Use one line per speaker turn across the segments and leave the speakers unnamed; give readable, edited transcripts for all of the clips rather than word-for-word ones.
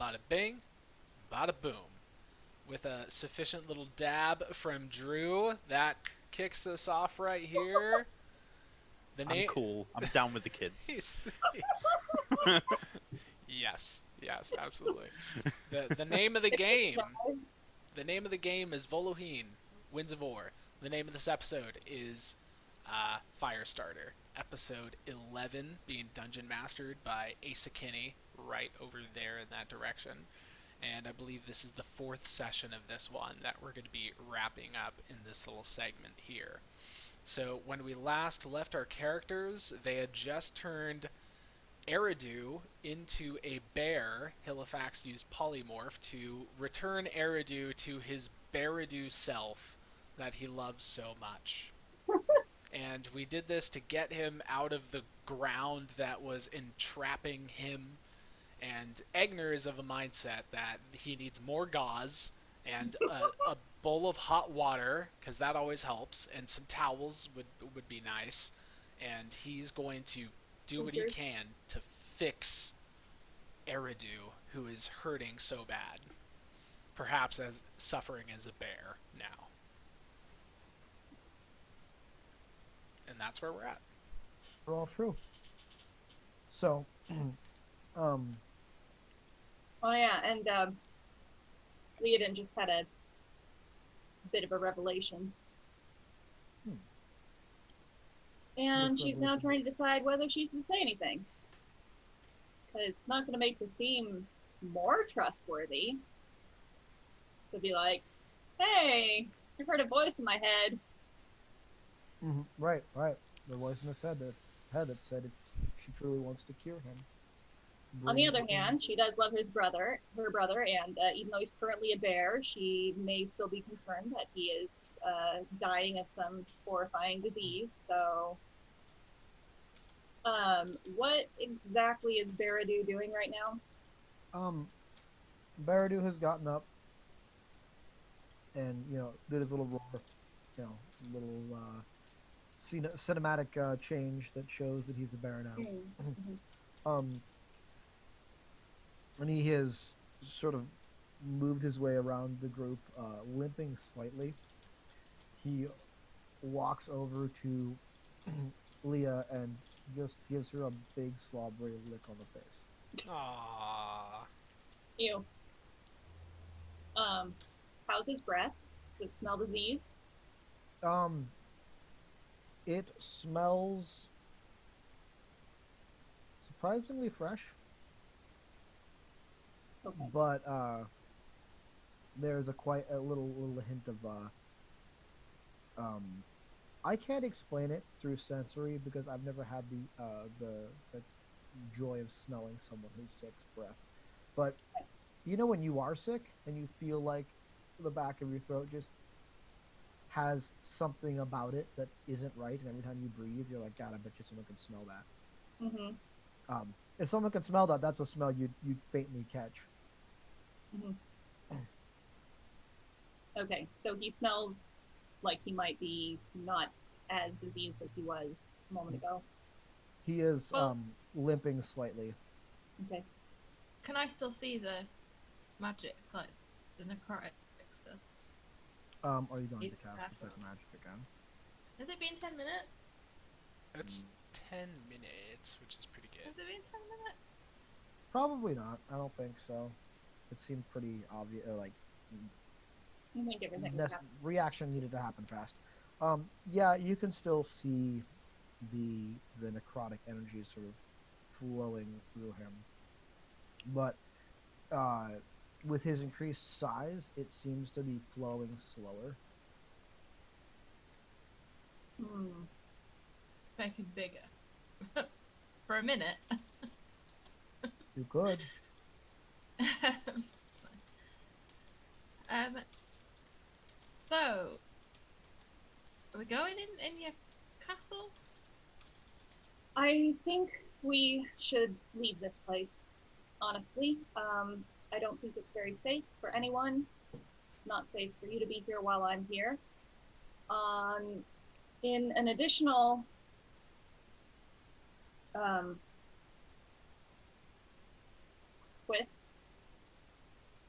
Bada bing, bada boom. With a sufficient little dab from Drew, that kicks us off right here. The
I'm
name.
cool. I'm down with the kids.
Yes, yes, absolutely. The name of the game. The name of the game is Voloheen, Winds of War. The name of this episode is Firestarter. Episode 11 being dungeon mastered by Asa Kinney, right over there in that direction. And I believe this is the fourth session of this one that we're going to be wrapping up in this little segment here. So when we last left our characters, they had just turned Eridu into a bear. Halifax used polymorph to return Eridu to his Beridu self that he loves so much. And we did this to get him out of the ground that was entrapping him. And Egner is of a mindset that he needs more gauze and a bowl of hot water, because that always helps, and some towels would be nice. And he's going to do what he can to fix Eridu, who is hurting so bad. Perhaps as suffering as a bear now. And that's where we're at.
They're all true. So,
Oh yeah, and Leodin just had a bit of a revelation. And she's now trying to decide whether she should say anything. Because it's not going to make her seem more trustworthy. So be like, hey, I've heard a voice in my head.
Right. The voice in his head that said if she truly wants to cure him.
On the other hand, she does love her brother, and even though he's currently a bear, she may still be concerned that he is dying of some horrifying disease. So, what exactly is Beridu doing right now?
Beridu has gotten up and, did his little roar, little cinematic change that shows that he's a bear now. And he has sort of moved his way around the group, limping slightly. He walks over to Leah and just gives her a big slobbery lick on the face.
Aww.
Ew. How's his breath? Does it smell diseased?
It smells surprisingly fresh.
Okay.
But there's quite a little hint of I can't explain it through sensory because I've never had the joy of smelling someone who's sick's breath. But when you are sick and you feel like the back of your throat just has something about it that isn't right, and every time you breathe, you're like, God, I bet you someone can smell that. If someone can smell that, that's a smell you'd faintly catch.
Okay, so he smells like he might be not as diseased as he was a moment ago.
He is limping slightly.
Okay.
Can I still see the magic, like the necrotic stuff?
Are you going to cast Detect Magic again?
Has it been 10 minutes?
It's 10 minutes, which is pretty good.
Has it been 10 minutes?
Probably not. I don't think so. It seemed pretty obvious.
I think everything was happening.
Reaction needed to happen fast. Yeah, you can still see the necrotic energy sort of flowing through him, but with his increased size, it seems to be flowing slower.
Make it bigger. For a minute.
You could.
So, are we going in your castle?
I think we should leave this place, honestly. I don't think it's very safe for anyone. It's not safe for you to be here while I'm here. In an additional twist,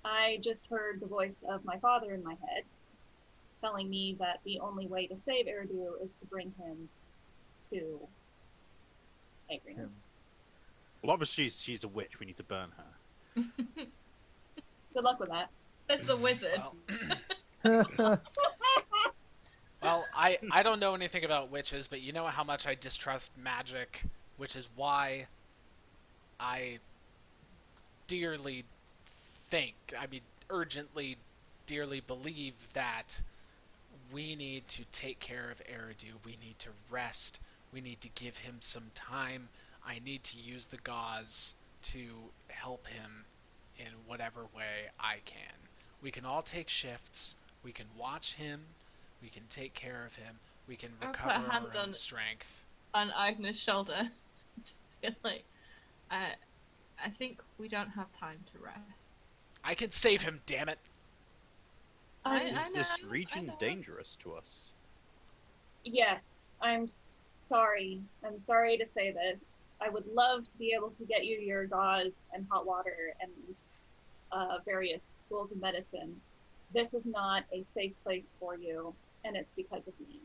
I just heard the voice of my father in my head telling me that the only way to save Eridu is to bring him to Agrian.
Him.
Well, obviously she's a witch. We need to burn her.
Good luck with that.
It's a wizard.
Well, I don't know anything about witches, but you know how much I distrust magic, which is why I dearly urgently, dearly believe that we need to take care of Eridu. We need to rest. We need to give him some time. I need to use the gauze to help him in whatever way I can. We can all take shifts. We can watch him. We can take care of him. We can
I'll put
recover
a hand
our own
on-
strength.
On Agnes' shoulder. Just feel like, I think we don't have time to rest.
I can save him, damn it!
I
Is
know,
this
I
region
know.
dangerous to us?
Yes, I'm sorry. I'm sorry to say this. I would love to be able to get you your gauze and hot water and various tools of medicine. This is not a safe place for you, and it's because of me.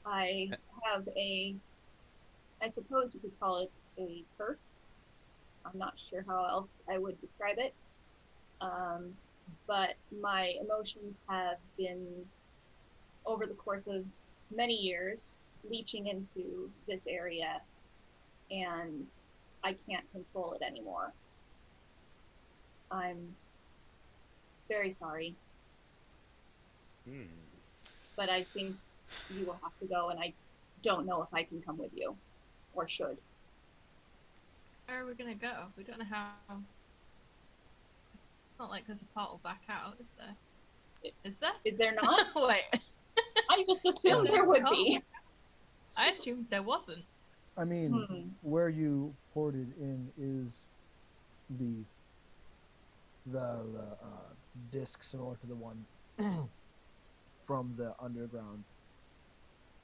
I have I suppose you could call it a curse. I'm not sure how else I would describe it. But my emotions have been, over the course of many years, leaching into this area, and I can't control it anymore. I'm very sorry, but I think you will have to go, and I don't know if I can come with you, or should.
Where are we gonna go? We don't know how. It's not like there's a portal back out, is there? Is there?
Is there not?
Wait,
I just assumed there would be.
I assumed there wasn't.
I mean, where you ported in is the disc similar to the one from the underground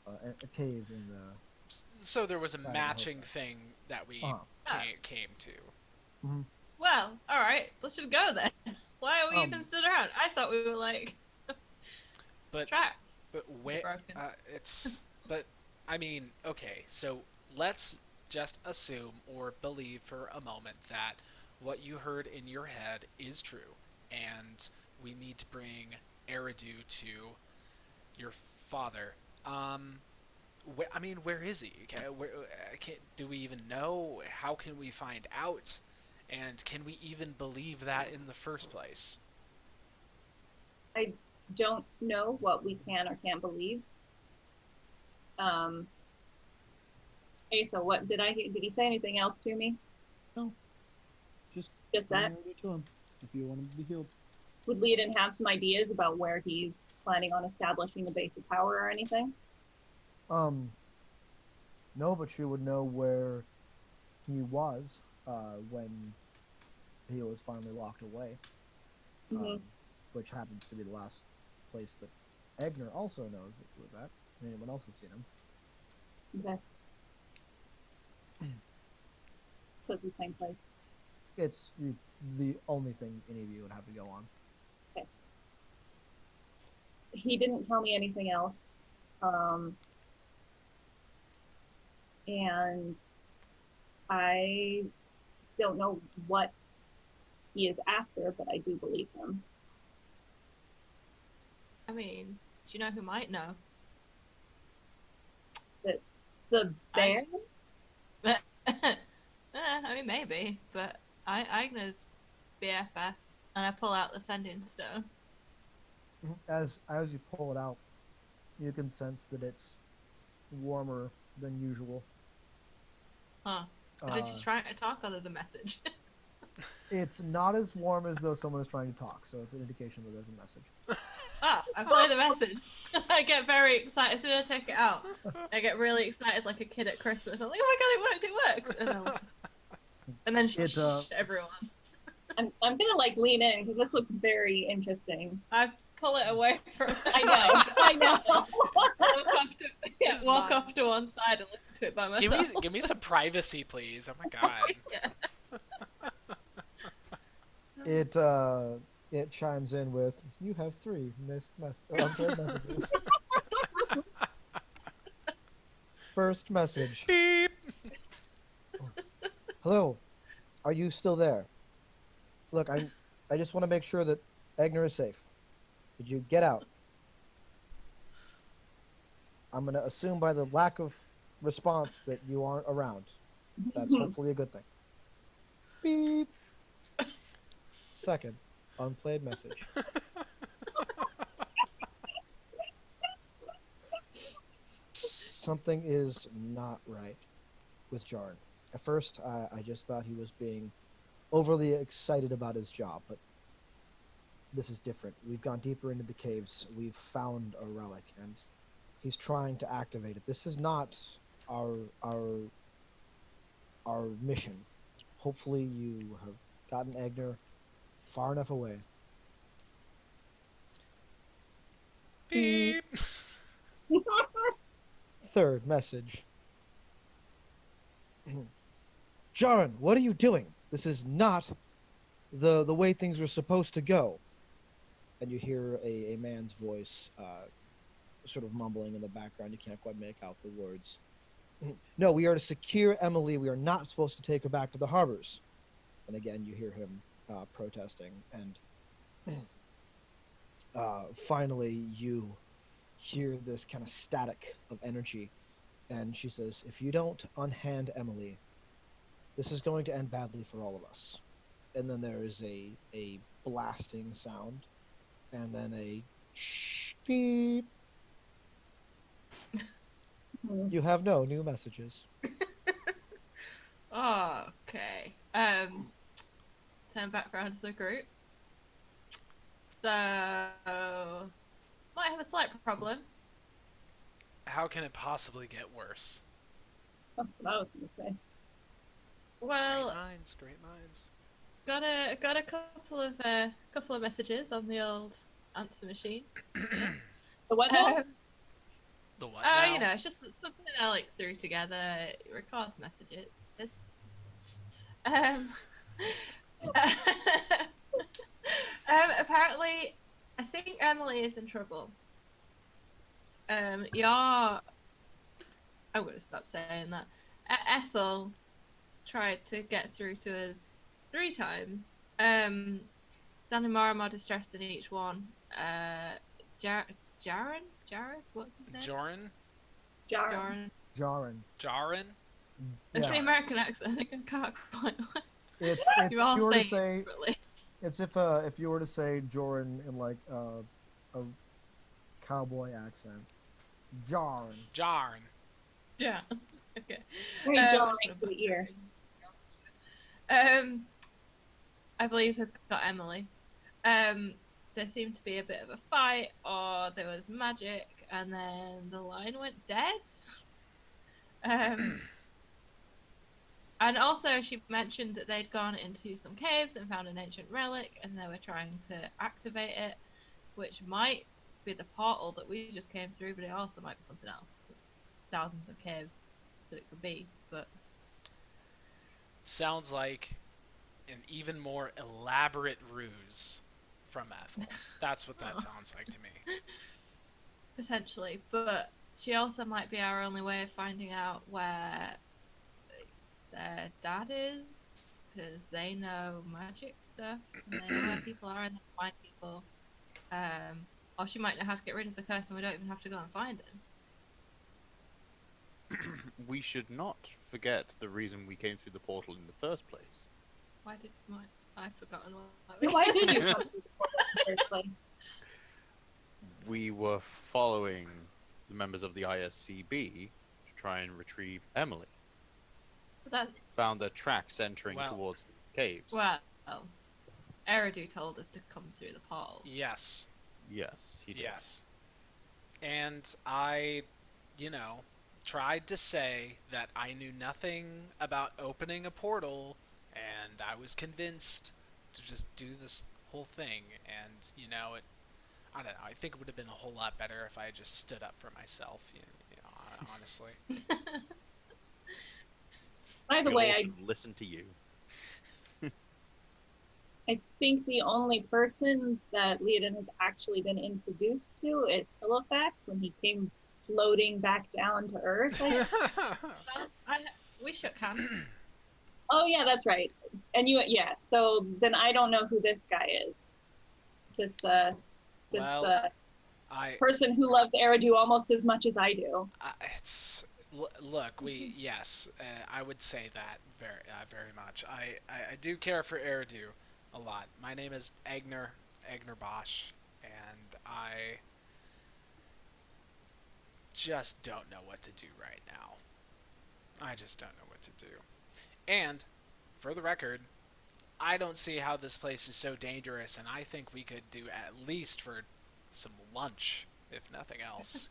a cave in the.
So there was a
Right,
matching
okay.
thing that we
Uh-huh.
came to.
Well, all right, let's just go then. Why are we even
Um,
stood around? I thought we were like
But
traps.
but where
broken.
it's but I mean, okay, so let's just assume or believe for a moment that what you heard in your head is true, and we need to bring Eridu to your father. Where is he? Do we even know? How can we find out? And can we even believe that in the first place?
I don't know what we can or can't believe. Asa, what did he say anything else to me?
No. Just
that?
bring it to him if you want him to be healed.
Would Leodin have some ideas about where he's planning on establishing a base of power or anything?
No, but she would know where he was when he was finally locked away,
Mhm.
which happens to be the last place that Egner also knows that he was at. Anyone else has seen him?
Okay. So it's the same place.
It's the only thing any of you would have to go on.
He didn't tell me anything else. And I don't know what he is after, but I do believe him.
I mean, do you know who might know?
The bear?
I mean, maybe, but Agnes BFF, and I pull out the sending stone.
As you pull it out, you can sense that it's warmer than usual.
Huh. Did she try to talk or there's a message?
It's not as warm as though someone is trying to talk, so it's an indication that there's a message.
Ah, I play the message. I get very excited. As soon as I take it out, I get really excited like a kid at Christmas. I'm like, oh my god, it works! And then
It's,
everyone.
I'm gonna lean in because this looks very interesting.
I pull it away from.
I know.
Walk off to one side and listen to it by myself.
Give me some privacy, please. Oh my god.
Yeah.
it chimes in with, "You have 3 missed unplayed messages." First message.
Beep.
Hello, are you still there? Look, I just want to make sure that Egner is safe. Did you get out? I'm gonna assume by the lack of response that you aren't around. That's hopefully a good thing. Beep. Second, unplayed message. Something is not right with Jarn. At first, I just thought he was being overly excited about his job, but this is different. We've gone deeper into the caves. We've found a relic, and he's trying to activate it. This is not our mission. Hopefully, you have gotten Egner far enough away.
Beep.
Third message. Jaren, what are you doing? This is not the way things are supposed to go. And you hear a man's voice sort of mumbling in the background. You can't quite make out the words. No, we are to secure Emily. We are not supposed to take her back to the harbors. And again, you hear him protesting. And finally, you hear this kind of static of energy. And she says, if you don't unhand Emily, this is going to end badly for all of us. And then there is a blasting sound. And then a beep. You have no new messages.
Okay. Turn back around to the group. So, might have a slight problem.
How can it possibly get worse?
That's what I was gonna say.
Well,
Great minds.
got a couple of messages on the old answer machine.
The what now?
The what now?
You know, it's just something I like threw together. It records messages. Apparently, I think Emily is in trouble. I'm gonna stop saying that. Ethel tried to get through to us 3 times. Sounding more and more distressed in each one. Jared? What's his name?
Joran?
Jaron.
Jarin?
It's the American accent. I think I can't quite.
It's
You all
if you were
say
to say
differently.
it's if you were to say Joran in like a cowboy accent. Jarn.
Jarn.
Yeah. Okay.
Very jarring to the ear.
I believe has got Emily. There seemed to be a bit of a fight, or there was magic, and then the line went dead. And also she mentioned that they'd gone into some caves and found an ancient relic, and they were trying to activate it, which might be the portal that we just came through, but it also might be something else. Thousands of caves that it could be, but
Sounds like an even more elaborate ruse from Ethel. That's what that sounds like to me.
potentially. But she also might be our only way of finding out where their dad is, because they know magic stuff, and they know where people are, and they find people. Or she might know how to get rid of the curse, and we don't even have to go and find him.
We should not forget the reason we came through the portal in the first place.
I've forgotten all that.
Why did you come to the portal in the first place?
We were following the members of the ISCB to try and retrieve Emily.
That,
Found their tracks entering towards the caves.
well, Eridu told us to come through the portal.
Yes.
Yes, he did.
Yes. And I, tried to say that I knew nothing about opening a portal, and I was convinced to just do this whole thing. And, I don't know, I think it would have been a whole lot better if I had just stood up for myself, honestly.
By the
We
way,
all
I
should listen to you.
I think the only person that Leodin has actually been introduced to is Halifax when he came floating back down to Earth.
Well, we shook hands.
Oh yeah, that's right. And yeah. So then I don't know who this guy is. This
Well, I
person who loved Eridu almost as much as I do.
it's look, we yes, I would say that very much. I do care for Eridu a lot. My name is Agner Bosch, and I just don't know what to do right now. I just don't know what to do. And for the record, I don't see how this place is so dangerous, and I think we could do at least for some lunch, if nothing else.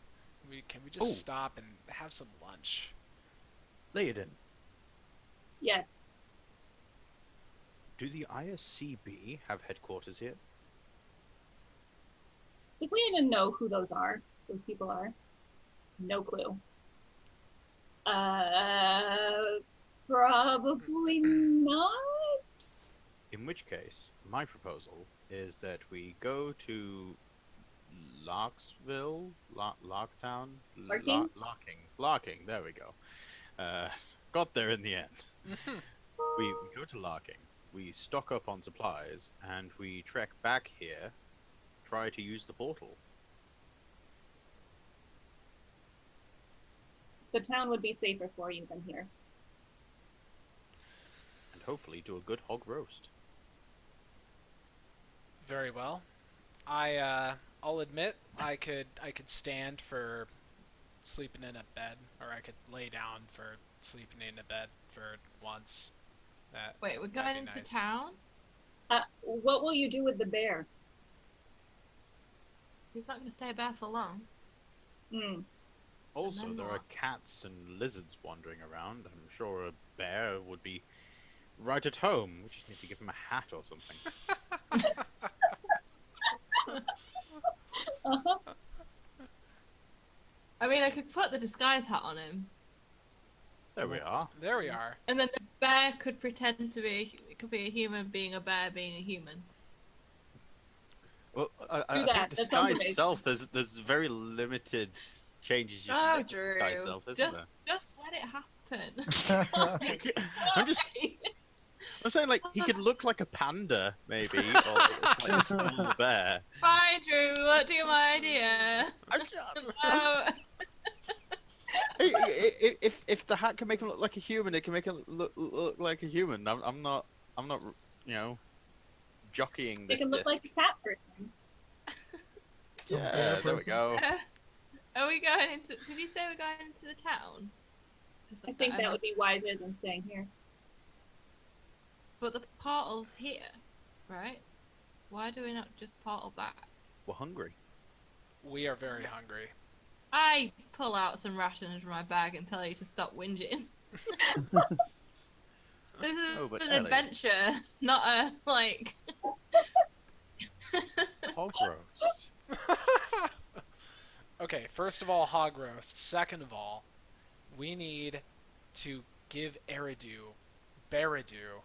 Can we just stop and have some lunch?
Leodin,
Yes.
do the ISCB have headquarters here?
Does Leodin know who those people are? No clue. Probably not.
In which case, my proposal is that we go to Larksville, Larktown,
Larking?
Larking. There we go. Got there in the end. We go to Larking. We stock up on supplies, and we trek back here. Try to use the portal.
The town would be safer for you than here.
And hopefully do a good hog roast.
Very well. I'll admit I could stand for sleeping in a bed, or I could lay down for sleeping in a bed for once.
Wait, we're going into
nice.
town?
What will you do with the bear?
He's not going to stay there for long.
Hmm.
Also,
then
there are
what?
cats and lizards wandering around. I'm sure a bear would be right at home. We just need to give him a hat or something.
Uh-huh.
I mean, I could put the disguise hat on him,
There we are.
There we are.
and then the bear could pretend to be. It could be a human being a bear being a human.
Well,
Do
I
that.
think
That sounds
disguise
amazing.
self. There's very limited changes you
Oh,
can make to
Drew,
disguise self, isn't
just let it happen.
there? I'm saying like he could look like a panda, maybe, or it's like a small bear.
Bye, Drew. What do you my idea? No.
If the hat can make him look like a human, it can make him look like a human. I'm not, jockeying
They
this.
can look like a cat person.
Yeah, there we go.
Are we going into? Did you say we're going into the town?
I think that would be wiser than staying here.
But the portal's here, right? Why do we not just portal back?
We're hungry.
We are very hungry.
I pull out some rations from my bag and tell you to stop whinging. This is
Oh, but
an
Ellie.
adventure, not a like.
Hog roast.
Okay, first of all, hog roast. Second of all, we need to give Eridu, Baradu,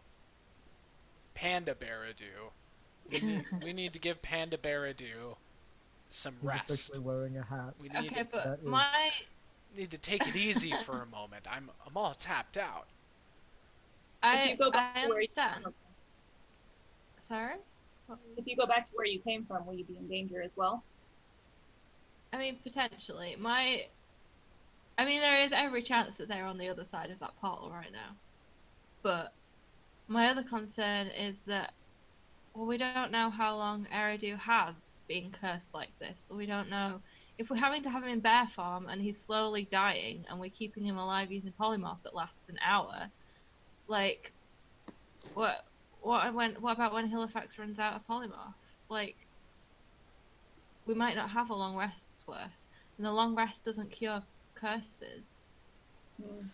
Panda Baradu. We need to give Panda Baradu some
He's
rest.
officially wearing a hat.
We need
Okay,
to,
but
that is-
my
need to take it easy for a moment. I'm all tapped out.
If you go back
I
to where you
understand.
came from,
Sorry.
if you go back to where you came from, will you be in danger as well?
I mean, potentially. I mean, there is every chance that they're on the other side of that portal right now. But my other concern is that, well, we don't know how long Eridu has been cursed like this. We don't know if we're having to have him in bear form and he's slowly dying, and we're keeping him alive using polymorph that lasts an hour. Like, what about when Halifax runs out of polymorph? Like, we might not have a long rest's worth, and a long rest doesn't cure curses.
Hmm.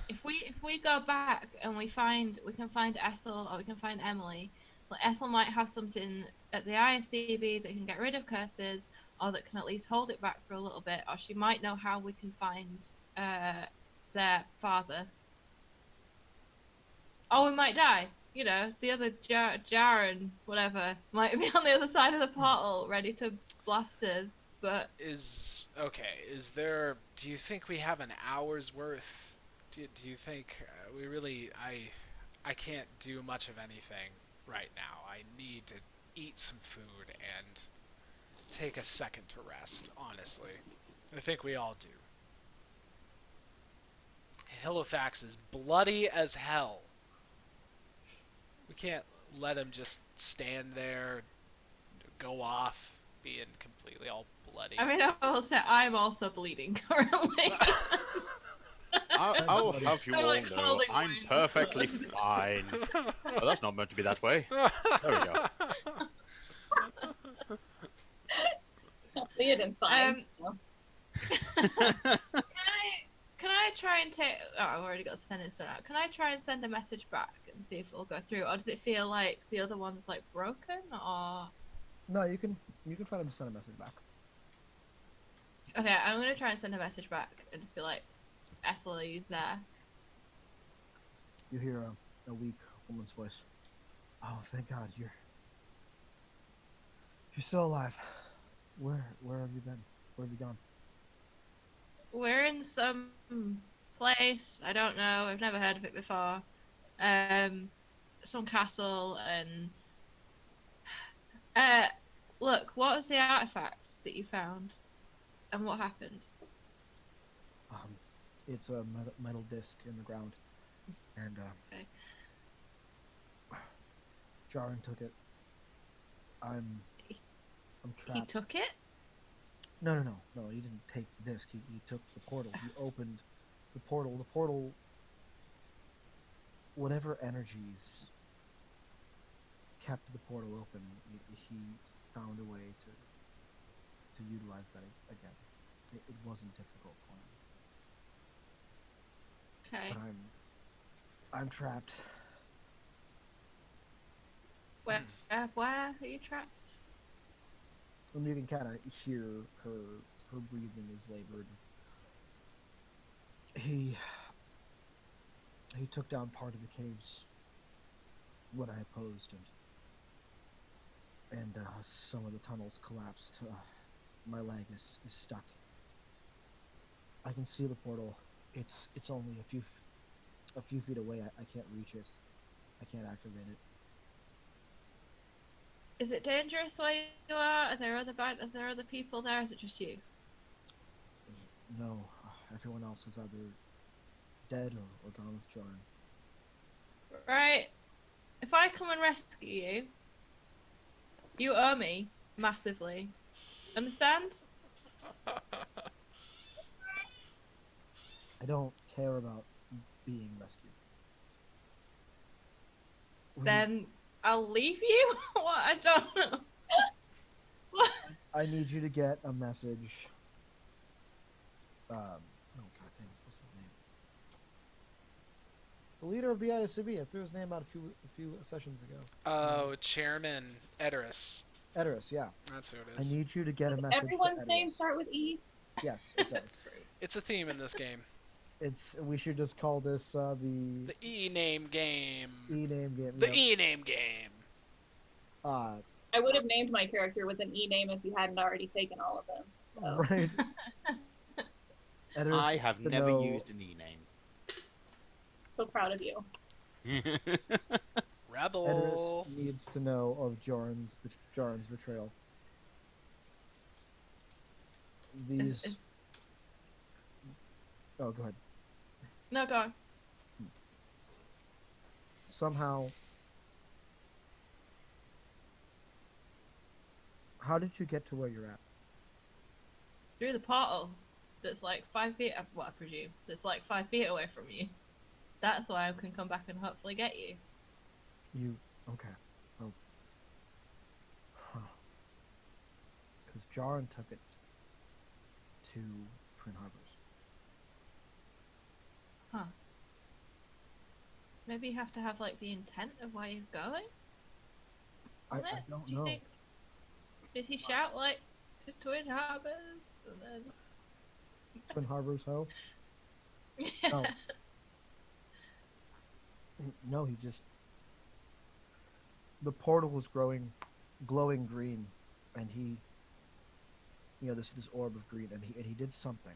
If we go back and we can find Ethel or we can find Emily, well, Ethel might have something at the ISCB that can get rid of curses, or that can at least hold it back for a little bit, or she might know how we can find their father Oh, we might die. You know, the other Jaren, whatever, might be on the other side of the portal, ready to blast us. But
Is okay. Is there? Do you think we have an hour's worth? Do you think we really? I can't do much of anything right now. I need to eat some food and take a second to rest. Honestly, I think we all do. Halifax is bloody as hell. We can't let him just stand there, go off, being completely all bloody.
I mean, I will say I'm also bleeding currently.
I'll have you
I'm,
all
like,
know
holding
I'm
wounds.
perfectly fine. Oh, that's not meant to be that way. There we go.
Theoden's fine.
Can I try and take? Oh, I've already got sending stuff out. Can I try and send a message back and see if it'll go through, or does it feel like the other one's like broken? Or
No, you can try to send a message back.
okay, I'm gonna try and send a message back and just be like, Ethel, are you there?
You hear a weak woman's voice. Oh, thank God, you're still alive. Where have you been? Where have you gone?
We're in some place. I don't know. I've never heard of it before. Some castle and look, what was the artifact that you found, and what happened?
It's a metal disc in the ground, and
Okay.
Jaren took it. I'm trapped.
He took it.
No, he didn't take the disc. He took the portal. He opened the portal. The portal, whatever energies kept the portal open, he found a way to utilize that again. It wasn't difficult for him.
Okay.
But I'm trapped.
Where are you trapped?
And you can kind of hear her breathing is labored. He took down part of the caves when I opposed, and some of the tunnels collapsed. My leg is stuck. I can see the portal. It's only a few feet away. I can't reach it. I can't activate it.
Is it dangerous where you are? Are there other people there? Is it just you?
No, everyone else is either dead or gone with Jaren.
Right. If I come and rescue you, you owe me massively. Understand?
I don't care about being rescued.
Then I'll leave you? What? I don't know. What?
I need you to get a message. Oh god damn, what's his name? The leader of the ISCB. I threw his name out a few sessions ago.
Oh, Chairman Edoras.
Edoras, yeah.
That's who it
I
is.
need you to get a
Does
message.
everyone's
to
name
Edoras.
start with E?
Yes, it does.
It's a theme in this game.
We should just call this the
The E-name game.
E-name game.
The
yep.
E-name game.
I would have named my character with an E name if you hadn't already taken all of them. So.
Right. Edoras
I have
to
never
know-
used an E-name.
So proud of you.
Rebel.
Edoras needs to know of Jaren's betrayal. These. Oh, go ahead.
No, go on.
Somehow. How did you get to where you're at?
Through the portal that's like 5 feet, well, I presume, that's like 5 feet away from you. That's why I can come back and hopefully get you.
Okay. Oh. Huh. Because Jaren took it to Twin Harbors.
Huh. Maybe you have to have like the intent of where you're going?
I
On it?
don't
Do you
know.
think? Did he shout like to Twin Harbors and then?
Twin Harbors, ho?
Yeah.
No. No, he just the portal was glowing green, and he, this orb of green, and he did something,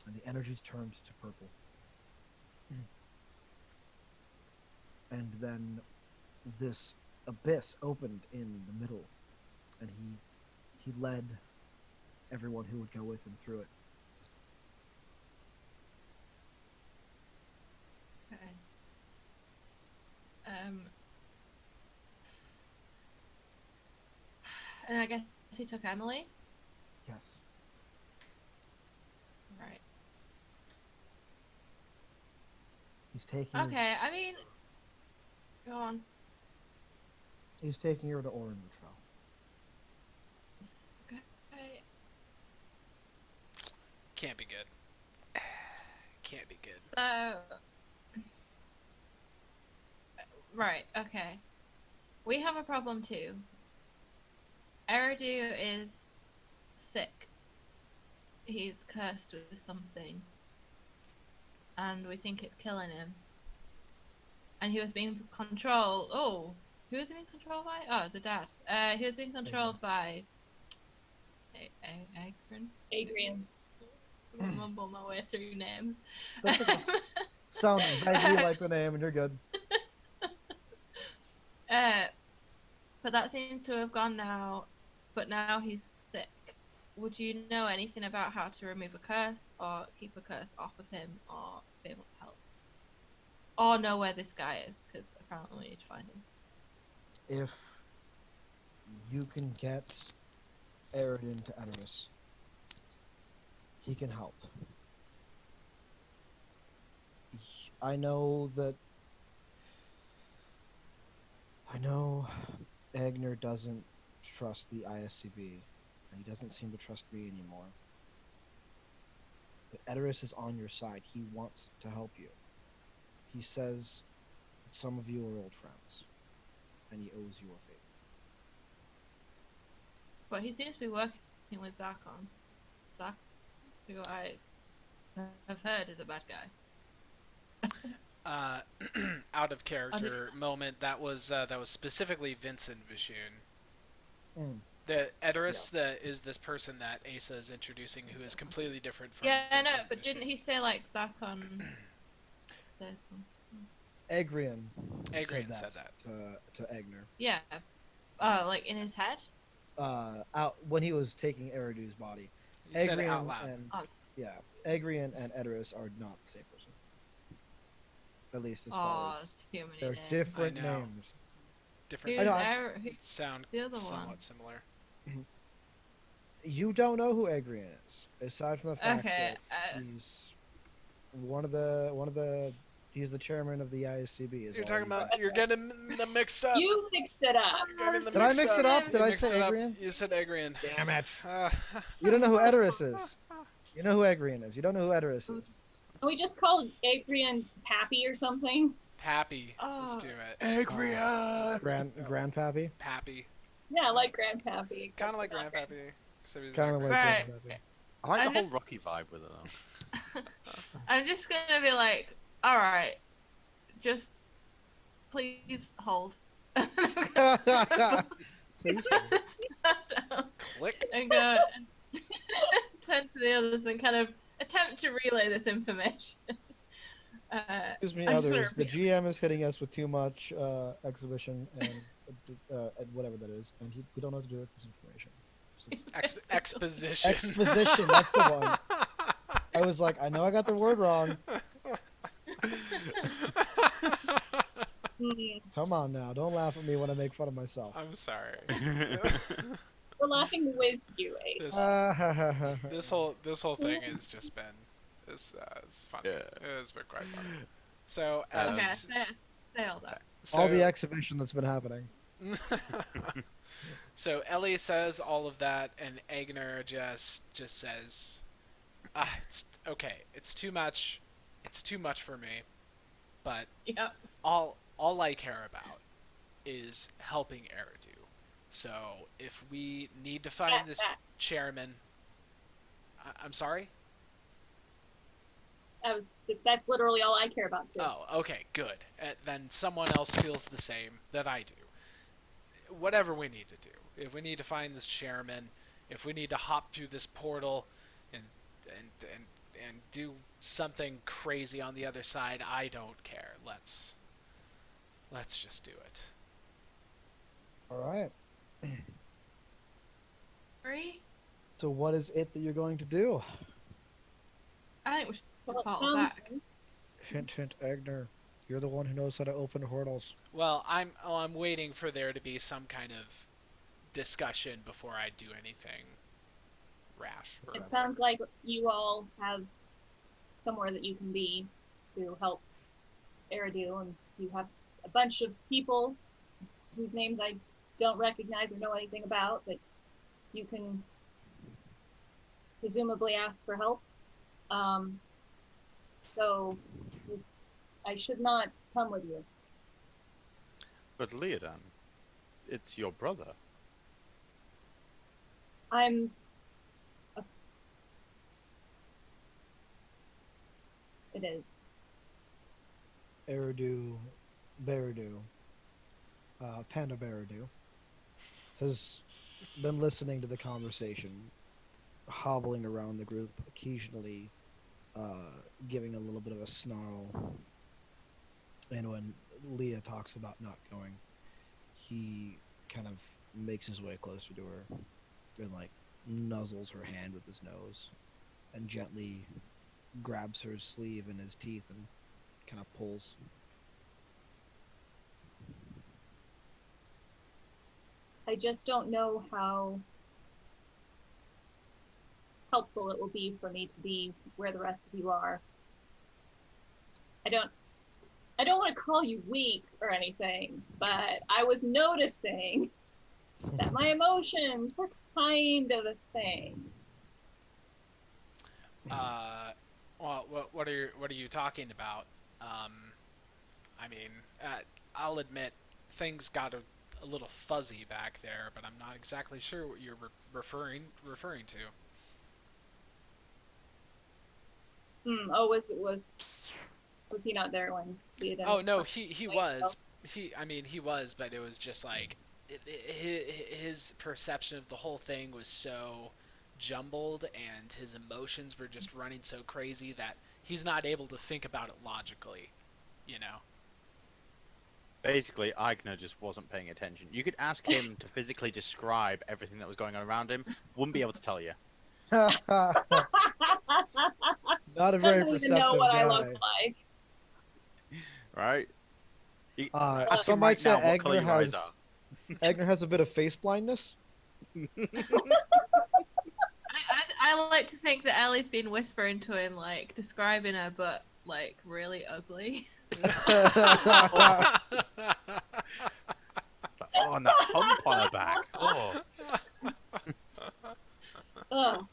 and the energies turned to purple, and then this abyss opened in the middle, and he led everyone who would go with him through it.
Okay. And I guess he took Emily.
Yes.
Right.
He's taking.
Okay. I mean, go on.
He's taking her to Orenfell.
Okay.
Can't be good. Can't be good.
So. Right. Okay. We have a problem too. Eridu is sick. He's cursed with something. And we think it's killing him. And he was being controlled. Oh, who was he being controlled by? Oh, the dad. He was being controlled by. Agrin?
Adrian.
Mumble my way through names.
Sounds vaguely like the name, and you're good.
But that seems to have gone now. But now he's sick. Would you know anything about how to remove a curse, or keep a curse off of him, or be able to help? Or know where this guy is, because apparently we need to find him.
If you can get Eridan to Edoras, he can help. I know Agner doesn't trust the ISCB, and he doesn't seem to trust me anymore. But Edoras is on your side. He wants to help you. He says that some of you are old friends, and he owes you a favor.
But he seems to be working with Zakon. Zakon, who I have heard is a bad guy.
Out of character moment. That was specifically Vincent Vishun. The Edoras is this person that Asa is introducing, who is completely different from.
Yeah, I know,
Vincent
but
Vishun.
didn't he say like Zakon? There's some.
Agrian
said that.
to Agner.
Yeah. Like in his head.
Out when he was taking Eridu's body.
He said it out loud.
And,
Oh,
Agrian and Edoras are not the same person. At least as far as
it's too many
they're
names.
different
I know.
names.
Different.
Who's
I know,
who's
Sound
the other
somewhat
one?
similar.
You don't know who Agrian is, aside from the fact
Okay,
that he's one of the he's the chairman of the ISCB.
You're talking about. You're getting them mixed up.
You mixed it up.
You're getting them
Did I mix it up?
You
Did I
mixed
say
it up.
Agrian?
You said Agrian.
Damn it! You don't know who Edoras is. You know who Agrian is. You don't know who Edoras is.
We just called Adrian Pappy or something.
Pappy. Let's
Oh.
do it.
Agria!
Grandpappy.
Pappy.
Yeah, like Grandpappy.
Kind of like Grandpappy. Except he's
Kind of like
Right.
Grandpappy.
I like
I'm
the whole
just-
Rocky vibe with it though.
I'm just gonna be like, all right, just please hold.
Please.
Click.
And go and turn to the others and kind of attempt to relay this information.
Excuse me,
I'm just
others.
gonna
The GM is hitting us with too much exhibition and whatever that is, and we don't know what to do with this information.
Exposition.
Exposition, that's the one. I was like, I know I got the word wrong. Come on now, don't laugh at me when I make fun of myself.
I'm sorry.
We're laughing with you, Ace.
This whole thing has just been it's funny.
Yeah.
It's been quite funny. So
Okay,
as
say all that.
All the exhibition that's been happening.
So Ellie says all of that, and Agner just says, "It's okay. It's too much. It's too much for me. But
Yep.
all I care about is helping Eridu. So if we need to find this chairman, I'm sorry."
That's literally all I care about too.
Oh, okay, good. Then someone else feels the same that I do. Whatever we need to do. If we need to find this chairman, if we need to hop through this portal and and and and do something crazy on the other side, I don't care. Let's just do it.
All right.
Three?
So what is it that you're going to do?
I think we should
Well,
portal back.
Hint, hint, Agner. You're the one who knows how to open portals.
Well, I'm waiting for there to be some kind of discussion before I do anything rash.
It sounds like you all have somewhere that you can be to help Eridu, and you have a bunch of people whose names I don't recognize or know anything about that you can presumably ask for help. So I should not come with you.
But Leodan, it's your brother.
I'm It is.
Eridu, Beridu, Panda Beridu, has been listening to the conversation, hobbling around the group, occasionally giving a little bit of a snarl. And when Leah talks about not going, he kind of makes his way closer to her and like nuzzles her hand with his nose and gently grabs her sleeve in his teeth and kind of pulls.
I just don't know how helpful it will be for me to be where the rest of you are. I don't want to call you weak or anything, but I was noticing that my emotions were kind of a thing.
Well, what are you talking about? I mean, I'll admit things got a little fuzzy back there, but I'm not exactly sure what you're referring to.
Oh, was he not there when we had
Oh no, he was. He was, but it was just like his perception of the whole thing was so jumbled, and his emotions were just running so crazy that he's not able to think about it logically, you know.
Basically, Aigner just wasn't paying attention. You could ask him to physically describe everything that was going on around him. Wouldn't be able to tell you.
Not a very
Doesn't even
perceptive
know what
guy.
I look like.
Right? Ask
Some
him
might
right
say
now what color your eyes
Agner has a bit of face blindness.
I like to think that Ellie's been whispering to him, like, describing her, but, like, really ugly.
Oh, and that hump on her back. Oh.
Ugh.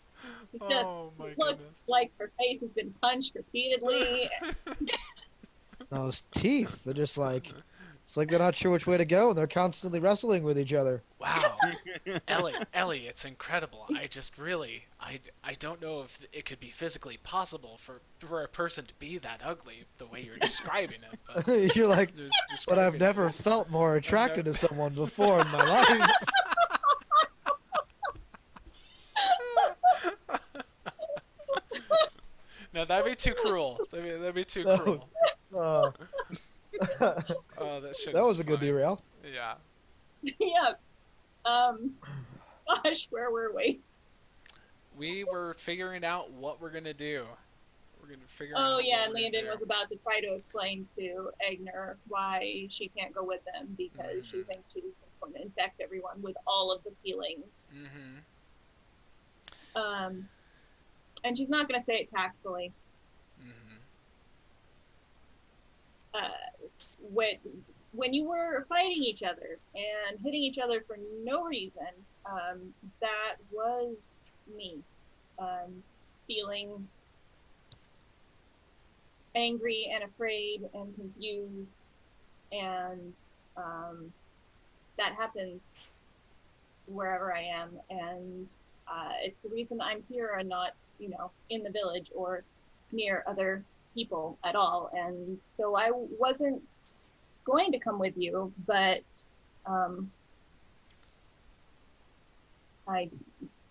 It just
my
looks like her face has been punched repeatedly.
Those teeth, they're just like, it's like they're not sure which way to go and they're constantly wrestling with each other.
Wow, Ellie, it's incredible. I just really, I don't know if it could be physically possible for a person to be that ugly the way you're describing it. But
You're like,
just
but I've
describing
never
it.
felt more attracted to someone before in my life.
No, that'd be too cruel. That'd be too
No.
cruel.
Oh,
Oh, that shit.
that was a good
funny.
derail.
Yeah.
Yeah. Gosh, where were we?
We were figuring out what we're gonna do. We're gonna figure out.
Oh
what
yeah,
we're
and
gonna
Landon
do.
was about to try to explain to Agner why she can't go with them because she thinks she's going to infect everyone with all of the feelings.
Mm-hmm.
And she's not going to say it tactfully.
Mm-hmm.
When you were fighting each other and hitting each other for no reason, that was me feeling angry and afraid and confused, and that happens wherever I am, and it's the reason I'm here and not, in the village or near other people at all, and so I wasn't going to come with you, but um, I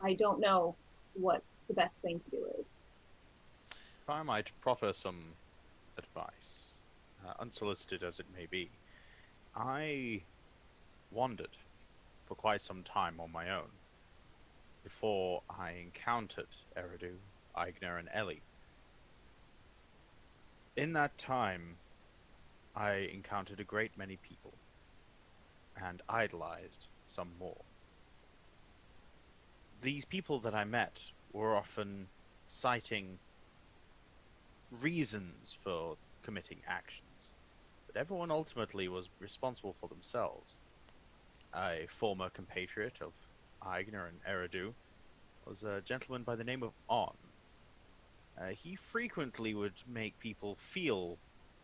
I don't know what the best thing to do is.
If I might proffer some advice, unsolicited as it may be, I wandered for quite some time on my own before I encountered Eridu, Aigner, and Ellie. In that time, I encountered a great many people, and idolized some more. These people that I met were often citing reasons for committing actions, but everyone ultimately was responsible for themselves. A former compatriot of Aigner and Eridu was a gentleman by the name of On. He frequently would make people feel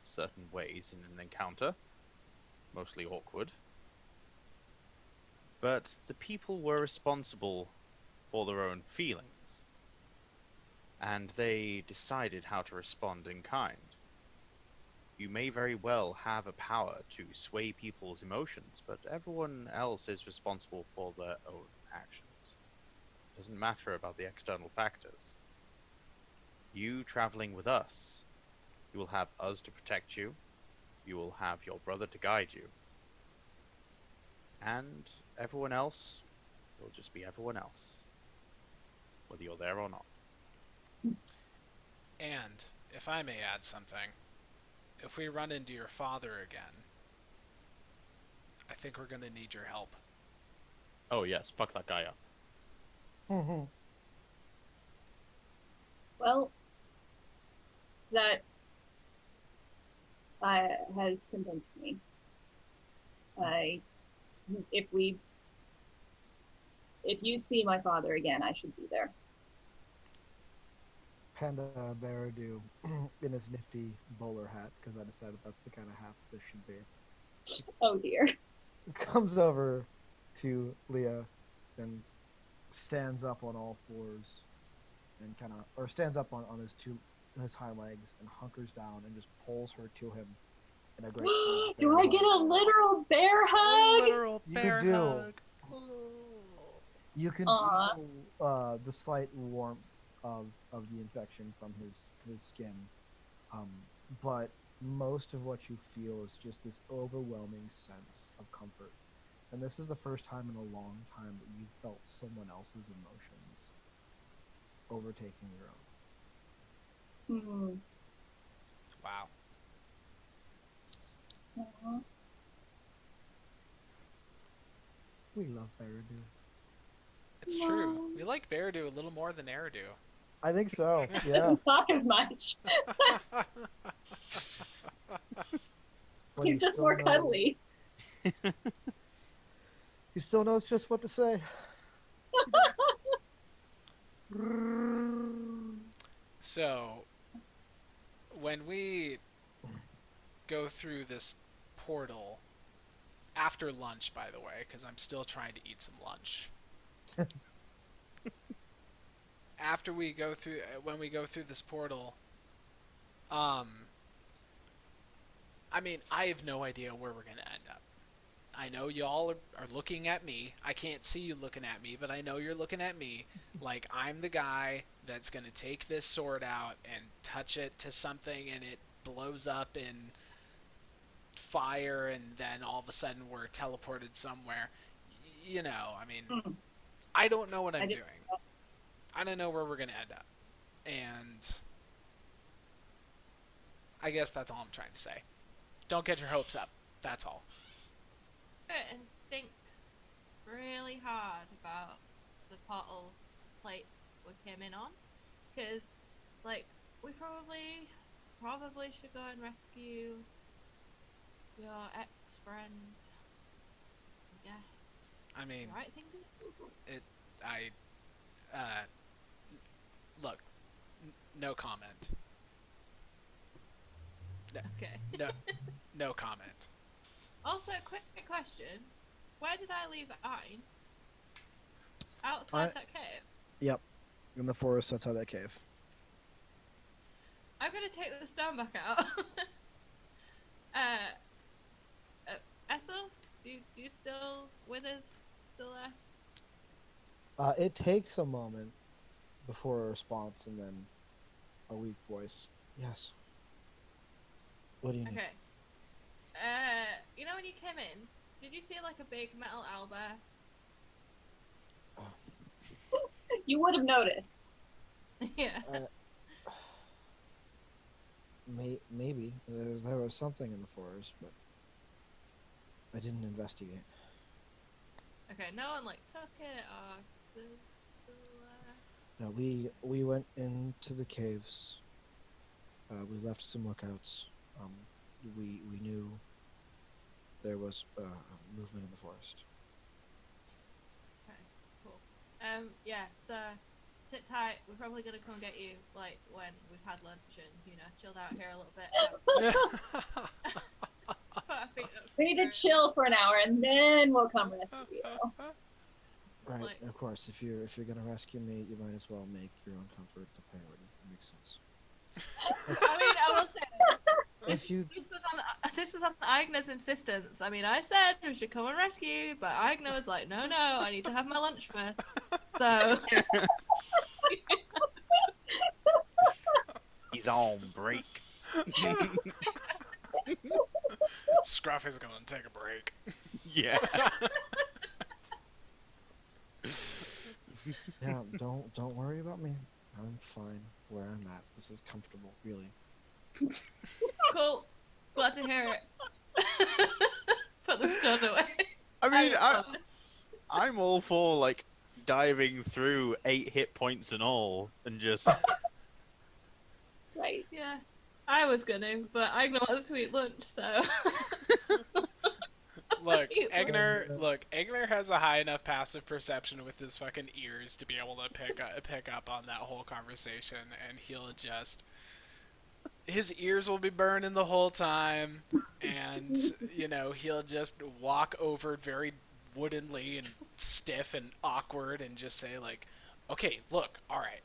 certain ways in an encounter, mostly awkward, but the people were responsible for their own feelings, and they decided how to respond in kind. You may very well have a power to sway people's emotions, but everyone else is responsible for their own actions. It doesn't matter about the external factors. You traveling with us, you will have us to protect you, you will have your brother to guide you, and everyone else will just be everyone else, whether you're there or not.
And if I may add something, if we run into your father again, I think we're going to need your help.
Oh yes, fuck that guy up.
Well, that has convinced me. I, if you see my father again, I should be there.
Panda Baradu in his nifty bowler hat, because I decided that's the kind of hat this should be.
Oh dear.
Comes over to Leah and stands up on all fours and stands up on his hind legs and hunkers down and just pulls her to him in a great
Do I get a literal bear hug?
Literal
You
bear
do.
hug.
You can
Aw.
feel the slight warmth of the infection from his skin, but most of what you feel is just this overwhelming sense of comfort. And this is the first time in a long time that you've felt someone else's emotions overtaking your own.
Hmm.
Wow.
Aw.
We love Baradu.
It's true. We like Beardo a little more than Eridu.
I think so. Yeah.
Doesn't talk as much.
But
He's
he
just
still
more
knows-
cuddly.
He still knows just what to say.
So, when we go through this portal, after lunch, by the way, because I'm still trying to eat some lunch. After we go through, when we go through this portal, I mean, I have no idea where we're gonna end up. I know y'all are looking at me. I can't see you looking at me, but I know you're looking at me like I'm the guy that's gonna take this sword out and touch it to something and it blows up in fire and then all of a sudden we're teleported somewhere. You know, I mean, I don't know what I'm doing. I don't know where we're going to end up. And I guess that's all I'm trying to say. Don't get your hopes up. That's all.
And think really hard about the portal plate we came in on. Because, like, we probably should go and rescue your ex-friend. I guess.
I mean,
The right thing to do?
Look, no comment.
Okay.
No comment.
Also, quick question. Where did I leave Ayn? Outside that cave?
Yep. In the forest outside that cave.
I'm gonna take the stone back out. Ethel, you still with us? Still there?
It takes a moment before a response, and then a weak voice. Yes. What do you need?
Okay. You know when you came in, did you see like a big metal owlbear?
You would have noticed.
Yeah.
Maybe there was something in the forest, but I didn't investigate.
Okay, no one like took it or still there?
No, we went into the caves. We left some lookouts. We knew there was movement in the forest.
Okay, cool. Yeah, so sit tight. We're probably gonna come get you like when we've had lunch and chilled out here a little bit. But I think that's
We need to
very-
chill for an hour and then we'll come rescue you.
Right,
Like-
of course. If you're gonna rescue me, you might as well make your own comfort the priority. It makes sense.
I mean, I will say
If you
this was on Agnes' insistence. I mean, I said we should come and rescue you, but Agnes was like, no, I need to have my lunch first. So
He's on break.
Scruffy's gonna take a break.
Yeah.
yeah, don't worry about me. I'm fine where I'm at. This is comfortable, really.
cool. Glad to hear it. Put the stone away.
I mean,
I-
I'm all for like diving through 8 hit points and all, and just
Right.
Yeah, I was gonna, but Agnes wants to eat lunch, so.
Look,
Eat lunch.
Egner has a high enough passive perception with his fucking ears to be able to pick up on that whole conversation, and his ears will be burning the whole time, and he'll just walk over very woodenly and stiff and awkward and just say like, okay, look, all right,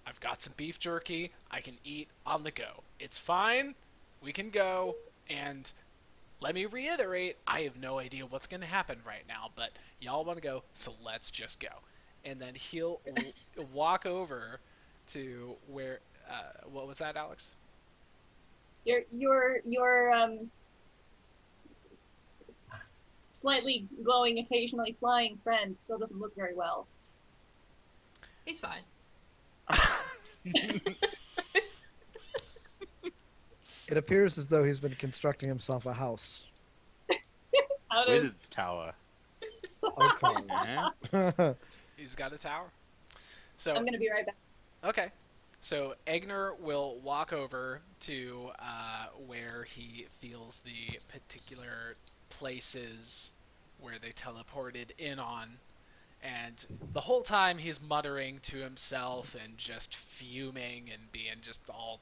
I've got some beef jerky I can eat on the go. It's fine, we can go. And let me reiterate, I have no idea what's going to happen right now, but y'all want to go, so let's just go. And then he'll walk over to where, what was that, Alex?
Your slightly glowing, occasionally flying friend still doesn't look very well.
He's fine.
It appears as though he's been constructing himself a house.
Out of
Wizard's Tower.
Okay.
Yeah.
He's got a tower. So
I'm gonna be right back.
okay, so Egner will walk over to where he feels the particular places where they teleported in on, and the whole time he's muttering to himself and just fuming and being just all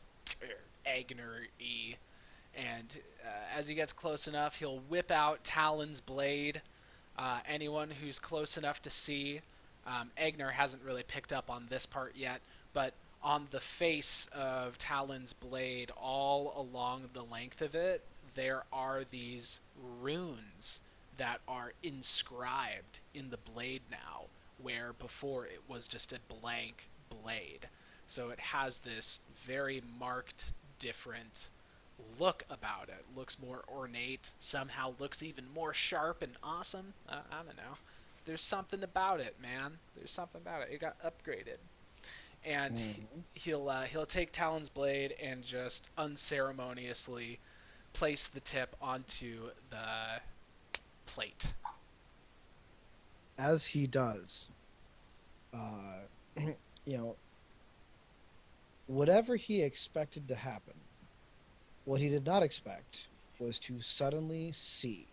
Egner-y. And as he gets close enough, he'll whip out Talon's blade. Anyone who's close enough to see, Egner hasn't really picked up on this part yet, but on the face of Talon's blade, all along the length of it, there are these runes that are inscribed in the blade now, where before it was just a blank blade. So it has this very marked, different look about it. Looks more ornate, somehow looks even more sharp and awesome. I don't know. There's something about it, man. There's something about it. It got upgraded. And he'll take Talon's blade and just unceremoniously place the tip onto the plate.
As he does, whatever he expected to happen, what he did not expect was to suddenly see.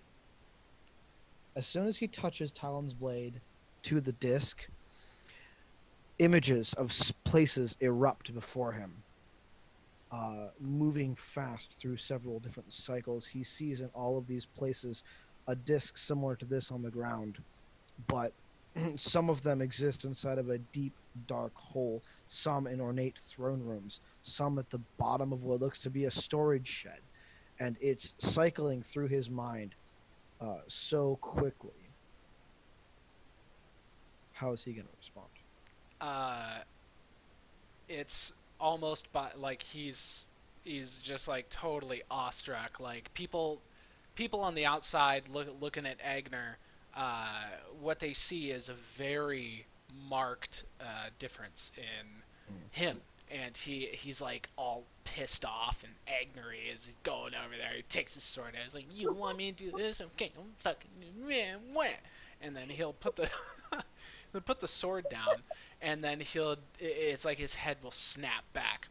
As soon as he touches Talon's blade to the disc, images of places erupt before him. Moving fast through several different cycles, he sees in all of these places a disc similar to this on the ground, but some of them exist inside of a deep, dark hole some in ornate throne rooms, some at the bottom of what looks to be a storage shed. And it's cycling through his mind so quickly. How is he going to respond?
Uh, it's almost like he's just like totally awestruck. Like people on the outside looking at Agner, what they see is a very marked difference in him, and he's like all pissed off and angry as he's going over there. He takes his sword out. He's like, "You want me to do this? Okay, I'm fucking man, what?" And then he'll put the he'll put the sword down, and then it's like his head will snap back,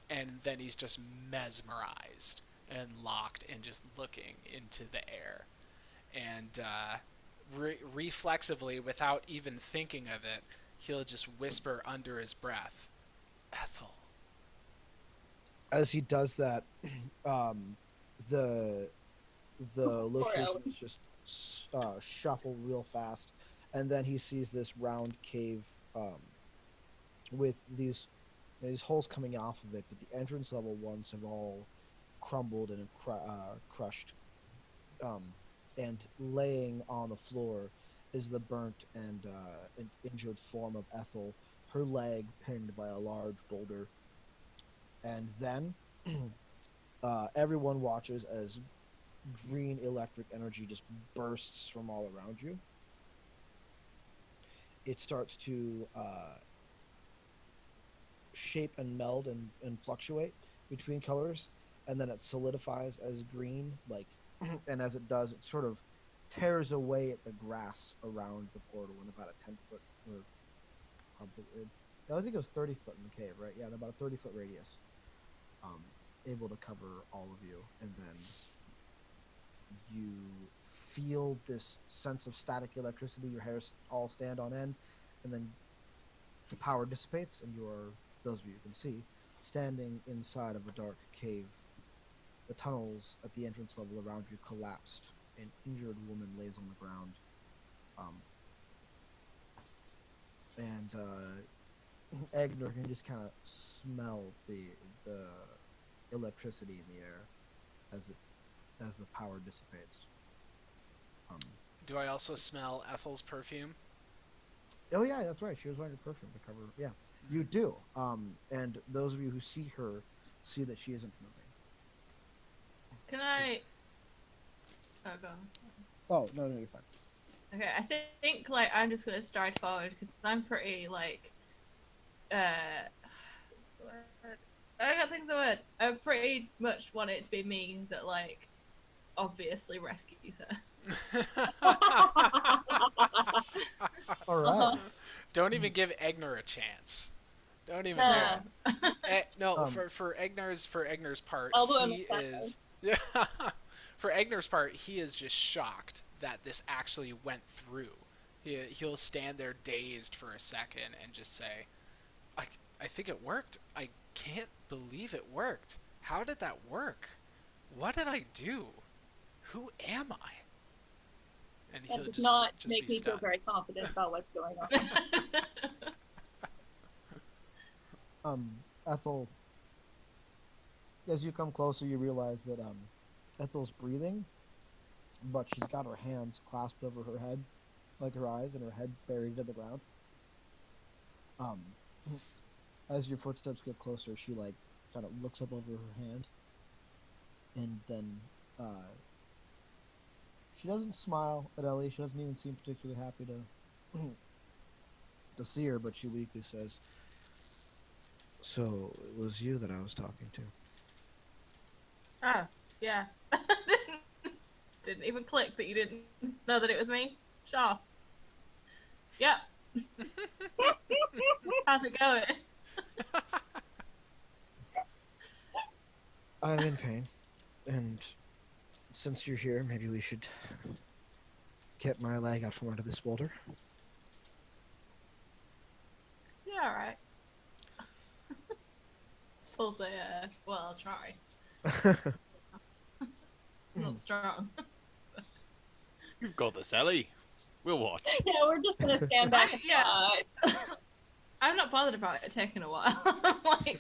and then he's just mesmerized and locked and just looking into the air, and reflexively, without even thinking of it, he'll just whisper under his breath, "Ethel."
As he does that, the locations just shuffle real fast, and then he sees this round cave with these holes coming off of it, but the entrance level ones have all crumbled and crushed. And laying on the floor is the burnt and injured form of Ethel, her leg pinned by a large boulder. And then everyone watches as green electric energy just bursts from all around you. It starts to shape and meld and fluctuate between colors, and then it solidifies as green, like, and as it does, it sort of tears away at the grass around the portal in about a 10-foot, or probably, I think it was 30 foot in the cave, right? Yeah, in about a 30-foot radius, able to cover all of you, and then you feel this sense of static electricity. Your hairs all stand on end, and then the power dissipates, and you are, those of you who can see, standing inside of a dark cave. The tunnels at the entrance level around you collapsed. An injured woman lays on the ground. And Agner can just kind of smell the electricity in the air as the power dissipates.
Do I also smell Ethel's perfume?
Oh yeah, that's right. She was wearing a perfume to cover. Yeah, you do. And those of you who see her see that she isn't moving.
Can I? Oh, go on.
Oh no, you're fine.
Okay, I think like I'm just gonna stride forward because I'm pretty like, what's the word? I can't think of the word. I pretty much want it to be me that like, obviously rescues her.
All right.
Don't even give Egner a chance. Don't even do it. No, for Egner's part, he is. For Egner's part, he is just shocked that this actually went through. He'll stand there dazed for a second and just say, I think it worked. I can't believe it worked. How did that work? What did I do? Who am I? And
that does not make me feel very confident about what's going
on. Ethel, as you come closer, you realize that Ethel's breathing, but she's got her hands clasped over her head, like her eyes, and her head buried in the ground. As your footsteps get closer, she like kind of looks up over her hand, and then she doesn't smile at Ellie. She doesn't even seem particularly happy to see her, but she weakly says, "So it was you that I was talking to."
Oh, yeah. Didn't even click that you didn't know that it was me. Sure. Yep. How's it going?
I'm in pain, and since you're here, maybe we should get my leg out from under this boulder.
Yeah, alright. We'll say, well, I'll try. Not strong.
You've got this, Ellie. We'll watch.
Yeah, we're just gonna stand back and
Yeah. I'm not bothered about it taking a while. Like,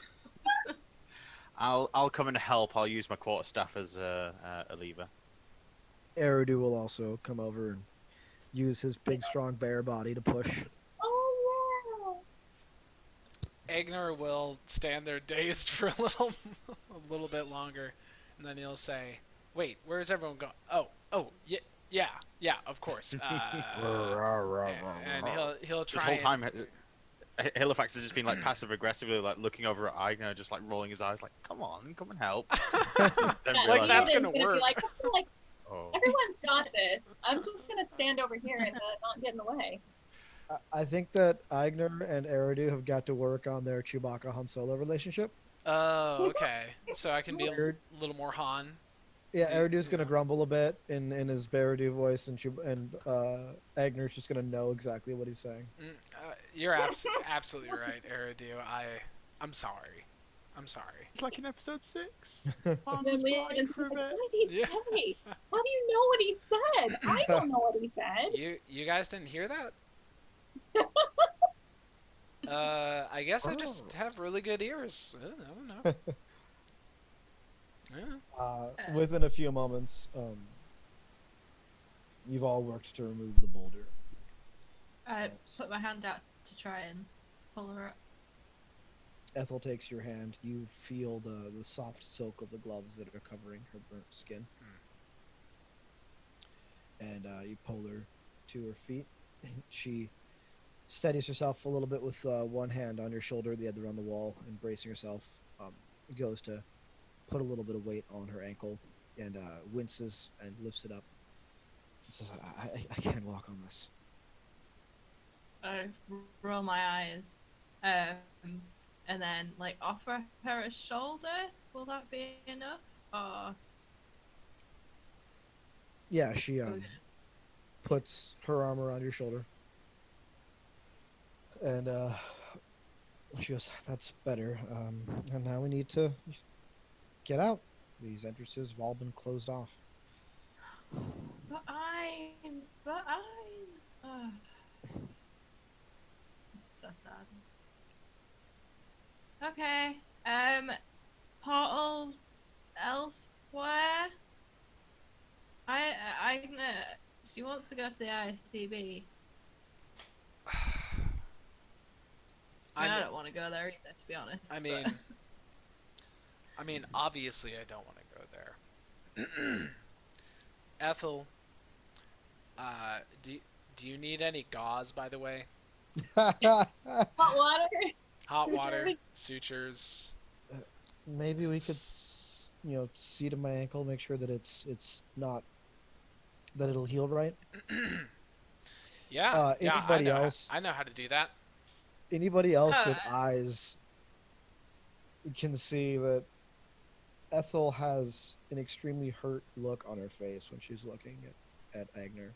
I'll come and help. I'll use my quarterstaff as a lever.
Eridu will also come over and use his big, strong bear body to push.
Oh
Agner will stand there dazed for a little bit longer, and then he'll say, "Wait, where's everyone going? Oh, yeah, of course." And he'll
This
try
whole
and
time, Halifax has just been like passive aggressively, like looking over at Igna, just like rolling his eyes, like, "Come on, come and help." Then
yeah.
Like,
realize,
that's
Ian's
gonna
be
work.
like, I feel like
oh,
everyone's got this. I'm just gonna stand over here and not get in the way.
I think that Igner and Eridu have got to work on their Chewbacca Han Solo relationship.
Oh, okay. So I can be a
Weird.
little more Han.
Yeah, Eridu's gonna
Yeah.
grumble a bit in his Beardu voice, and Agner's just gonna know exactly what he's saying.
You're absolutely right, Eridu. I'm sorry. I'm sorry.
it's like in episode 6.
And then Leon's like, what did he
Yeah.
say? How do you know what he said? I don't know what he said.
You guys didn't hear that? I guess I just have really good ears. I don't know. Yeah.
Within a few moments, you've all worked to remove the boulder.
I put my hand out to try and pull her up.
Ethel takes your hand. You feel the soft silk of the gloves that are covering her burnt skin. And you pull her to her feet. She steadies herself a little bit with one hand on your shoulder, the other on the wall, and bracing herself, goes to put a little bit of weight on her ankle and winces and lifts it up. Says, I can't walk on this.
I roll my eyes, and then like offer her a shoulder. Will that be enough? Or
Yeah, she puts her arm around your shoulder. And she goes, that's better. And now we need to get out. These entrances have all been closed off.
but oh. This is so sad. Okay. Portal elsewhere. She wants to go to the ISTB. I don't want to go there either, to be honest.
I mean, obviously, I don't want to go there. Ethel, do you need any gauze, by the way?
Hot water.
Hot water, sutures.
Maybe we could, see to my ankle, make sure that it's not, that it'll heal right.
Yeah,
Anybody else?
I know how to do that.
Anybody else with eyes can see that Ethel has an extremely hurt look on her face when she's looking at Agner.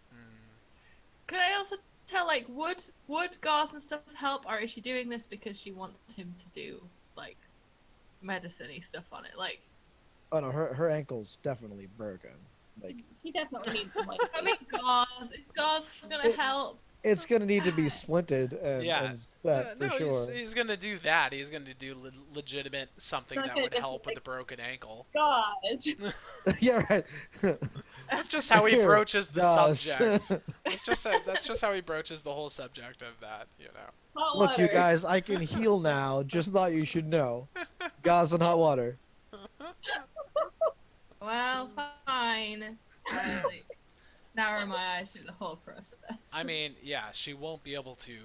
Could I also tell, like, would gauze and stuff help, or is she doing this because she wants him to do, like, medicine-y stuff on it? Like,
Oh no, her ankle's definitely broken. Like,
He definitely needs some like.
I mean, gauze. Is gauze gonna help?
it's gonna need to be splinted and,
Yeah.
and set
No,
for sure.
he's gonna do that. He's gonna do legitimate something
Not
that
gonna
would
just,
help with
like-
the broken ankle.
Guys.
Yeah, right.
That's just how he
Here,
broaches the
Gauze.
subject. That's just how he broaches the whole subject of that.
Hot
Look,
water.
you guys, I can heal now. Just thought you should know. Gauze and hot water.
Well, fine. I, like, narrow my eyes through the whole process.
I mean, yeah, she won't be able to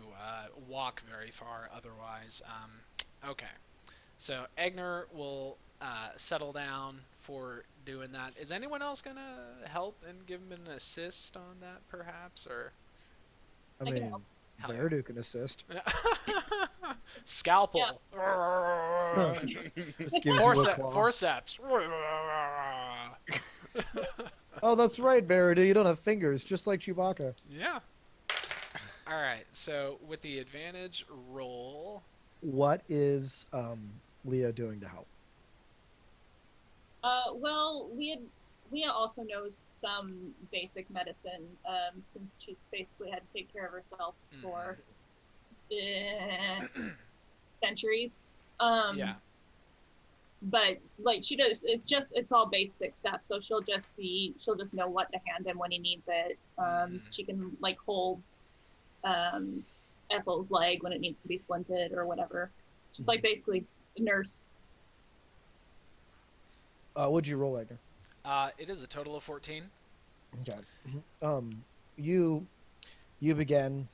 walk very far otherwise. Okay, so Egner will settle down for doing that. Is anyone else gonna help and give him an assist on that, perhaps, or
I
can
mean,
help.
Hell yeah.
Beardu can assist.
Scalpel,
Just gives you a claw.
forceps.
Oh, that's right, Beardu. You don't have fingers, just like Chewbacca.
Yeah. All right. So with the advantage roll,
What is Leah doing to help?
Well, Leah also knows some basic medicine, since she's basically had to take care of herself for centuries.
Yeah.
But like she does, it's all basic stuff. So she'll just know what to hand him when he needs it. She can like hold Ethel's leg when it needs to be splinted or whatever. She's like basically a nurse.
What'd you roll, Edgar?
It is a total of 14.
Okay. You began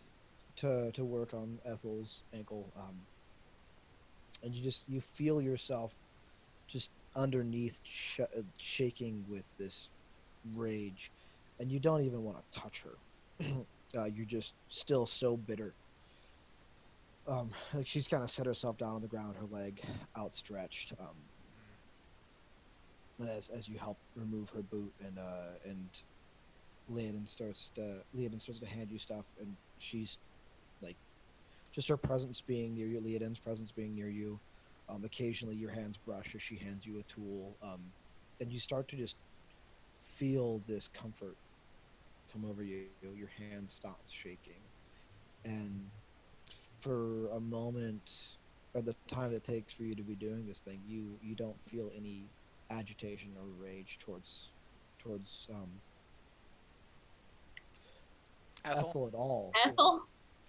to work on Ethel's ankle, and you feel yourself just underneath shaking with this rage, and you don't even want to touch her. You're just still so bitter. Like she's kind of set herself down on the ground, her leg outstretched. And as you help remove her boot, and Leonin starts to hand you stuff, and she's like, just her presence being near you, Leodin's presence being near you. Occasionally your hands brush as she hands you a tool, and you start to just feel this comfort come over you. Your hand stops shaking, and for a moment, or the time it takes for you to be doing this thing, you don't feel any agitation or rage towards Ethel at all.
Ethel.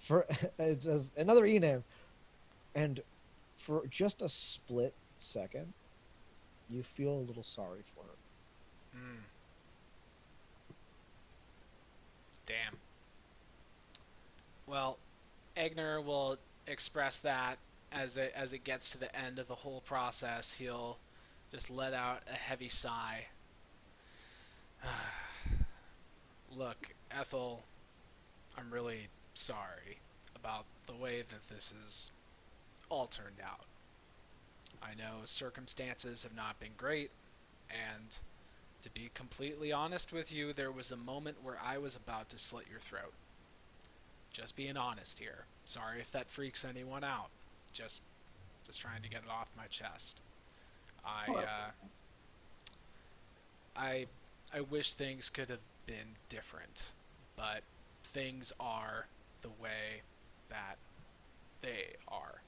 For it's another E name, and for just a split second, you feel a little sorry for her.
Damn. Well, Egner will express that as it gets to the end of the whole process. He'll just let out a heavy sigh. Look, Ethel, I'm really sorry about the way that this has all turned out. I know circumstances have not been great, and to be completely honest with you, there was a moment where I was about to slit your throat. Just being honest here. Sorry if that freaks anyone out. Just trying to get it off my chest. I wish things could have been different, but things are the way that they are.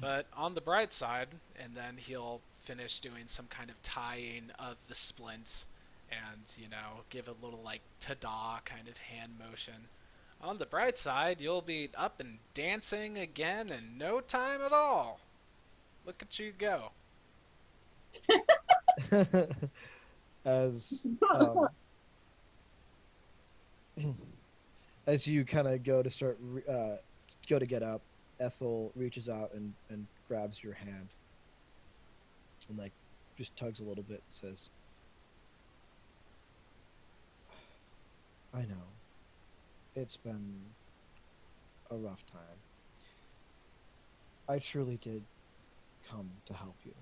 But on the bright side, and then he'll finish doing some kind of tying of the splint and, give a little like ta-da kind of hand motion. On the bright side, you'll be up and dancing again in no time at all. Look at you go.
as as you kind of go to get up, Ethel reaches out and grabs your hand and like just tugs a little bit and says, I know it's been a rough time. I truly did come to help you,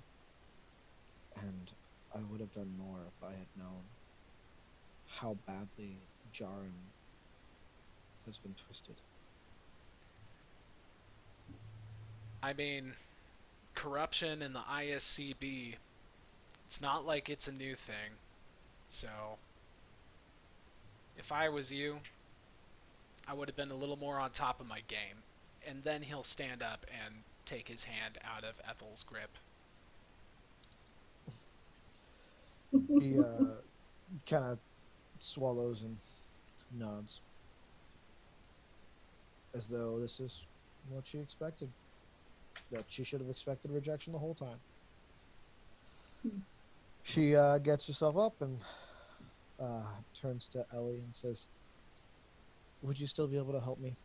and I would have done more if I had known how badly Jaren has been twisted.
I mean, corruption in the ISCB, it's not like it's a new thing. So, if I was you, I would have been a little more on top of my game. And then he'll stand up and take his hand out of Ethel's grip.
He kind of swallows and nods, as though this is what she expected. That she should have expected rejection the whole time. She gets herself up and turns to Ellie and says, would you still be able to help me?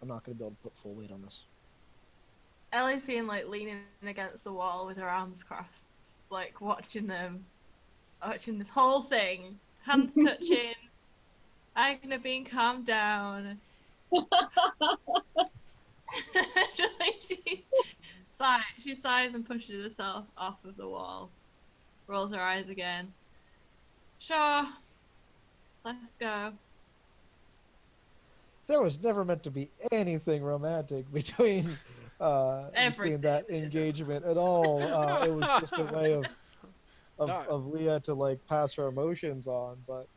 I'm not going to be able to put full weight on this.
Ellie's been like leaning against the wall with her arms crossed, like watching this whole thing, hands touching, Agna being calmed down. She sighs and pushes herself off of the wall, rolls her eyes again. Sure, let's go.
There was never meant to be anything romantic between that engagement at all. It was just a way of Leah to like pass her emotions on, but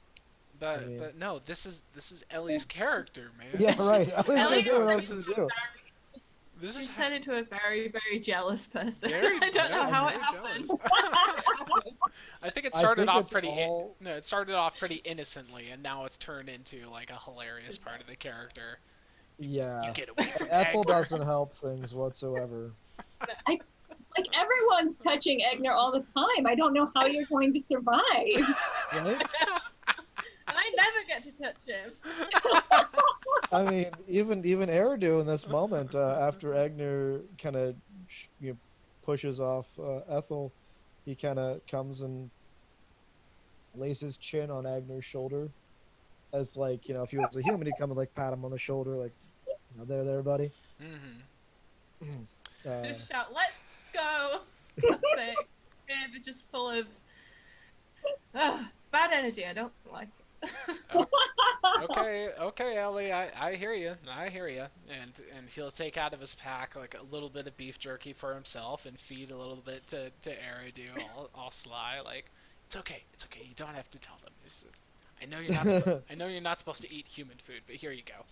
I mean,
but no, this is Ellie's character, man.
yeah, right.
She's-
I was
Ellie
gonna do what I
this
was
is
gonna do.
this
She's
is
turned into a very, very jealous person.
very.
I don't know
yeah,
how it
very
happened.
jealous. I think it
I
started
think
off
it's
pretty.
all-
No, it started off pretty innocently, and now it's turned into like a hilarious part of the character. You
Yeah.
get away from
Ethel
Agner.
doesn't help things whatsoever.
Like everyone's touching Egner all the time. I don't know how you're going to survive.
Right?
I never get to touch him.
I mean, even Eridu in this moment, after Egner kind of pushes off Ethel, he kind of comes and lays his chin on Agner's shoulder, as like if he was a human, he'd come and like pat him on the shoulder, like, there, buddy.
Mm-hmm.
Just shout, "Let's go!" That's it. Gabe is just full of bad energy. I don't like it.
Okay, Ellie, I hear you. And he'll take out of his pack like a little bit of beef jerky for himself and feed a little bit to Eridu, all sly. Like, it's okay. You don't have to tell them. It's just, I know you're not. I know you're not supposed to eat human food, but here you go.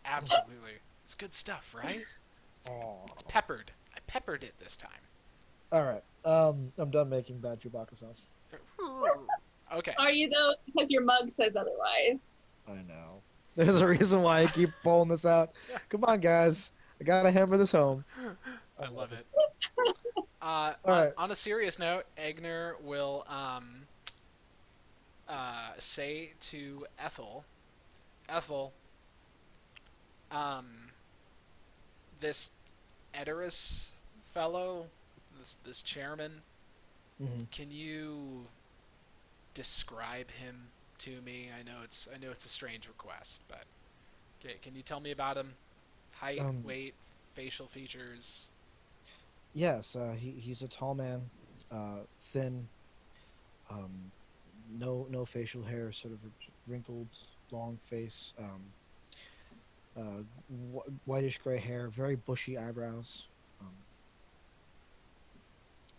Absolutely, it's good stuff, right? It's peppered. I peppered it this time.
All right. I'm done making bad Chewbacca sauce.
Okay.
Are you though? Because your mug says otherwise.
I know. There's a reason why I keep pulling this out. Come on, guys. I gotta hammer this home.
I love it.
right.
On a serious note, Egner will say to Ethel, this Edoras fellow, this chairman,
Mhm.
can you describe him to me? I know it's a strange request, but can you tell me about him? Height, weight, facial features.
Yes, he's a tall man, thin, no facial hair, sort of wrinkled, long face, whitish gray hair, very bushy eyebrows.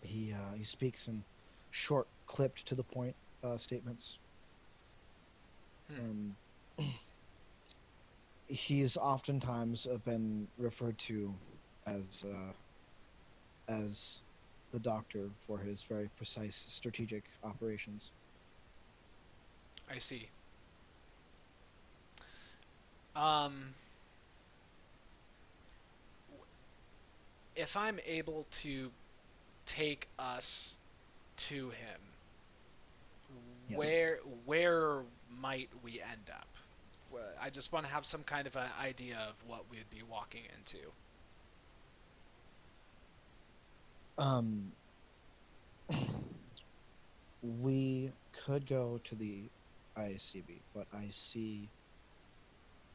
He speaks in short, clipped, to the point statements. He's oftentimes been referred to as the doctor for his very precise strategic operations.
I see. If I'm able to take us to him,
Yes.
where might we end up? I just want to have some kind of an idea of what we'd be walking into.
We could go to the ICB, but I see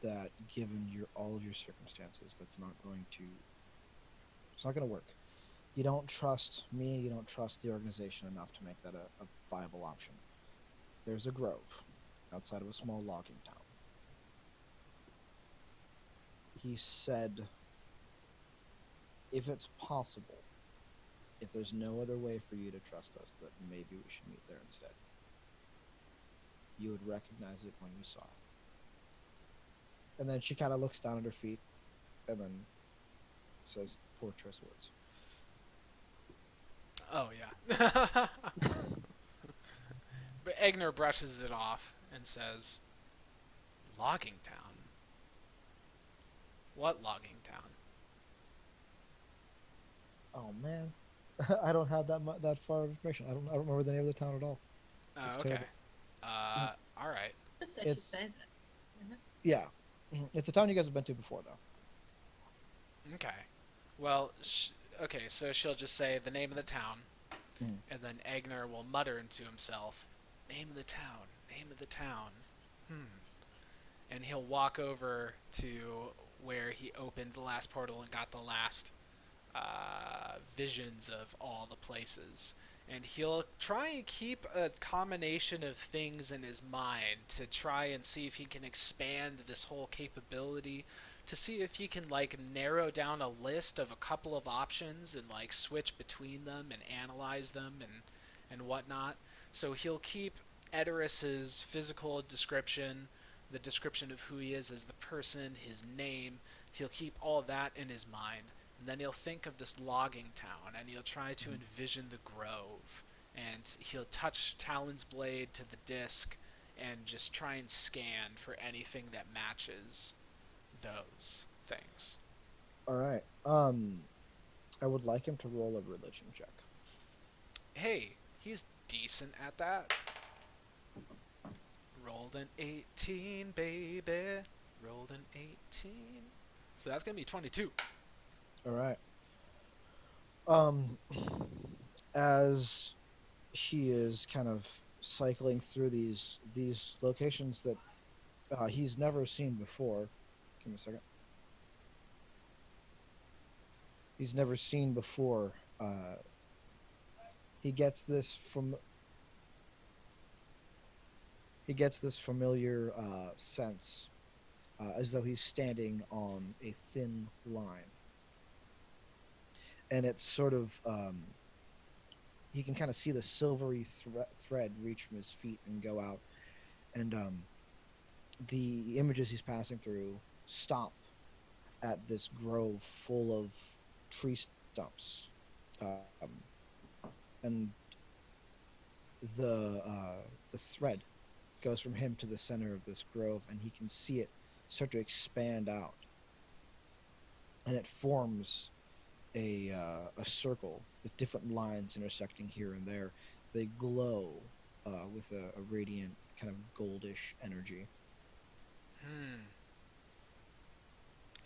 that given all of your circumstances, it's not going to work. You don't trust me, you don't trust the organization enough to make that a viable option. There's a grove outside of a small logging town. He said, if it's possible, if there's no other way for you to trust us, that maybe we should meet there instead. You would recognize it when you saw it. And then she kind of looks down at her feet and then says poor choice words.
Oh, yeah. But Egner brushes it off and says, logging town? What logging town?
Oh man, I don't have that far of information. I don't remember the name of the town at all.
Oh,
It's
okay.
terrible.
All right.
Just say she
It's-
says it.
Yeah, it's a town you guys have been to before though.
Okay. Well, okay, so she'll just say the name of the town, and then Egner will mutter into himself, name of the town, name of the town. And he'll walk over to where he opened the last portal and got the last visions of all the places. And he'll try and keep a combination of things in his mind to try and see if he can expand this whole capability to see if he can like narrow down a list of a couple of options and like switch between them and analyze them and whatnot. So he'll keep Edoris's physical description, the description of who he is as the person, his name. He'll keep all of that in his mind. And then he'll think of this logging town and he'll try to envision the grove. And he'll touch Talon's blade to the disc and just try and scan for anything that matches those things.
All right. I would like him to roll a religion check.
Hey, he's decent at that. Rolled an 18, baby. Rolled an 18. So that's going to be 22.
All right. As he is kind of cycling through these locations that he's never seen before. Give me a second. He's never seen before. He gets this familiar sense, as though he's standing on a thin line, and it's sort of he can kind of see the silvery thread reach from his feet and go out, and the images he's passing through stop at this grove full of tree stumps, and the thread goes from him to the center of this grove, and he can see it start to expand out, and it forms a circle with different lines intersecting here and there. They glow with a radiant kind of goldish energy.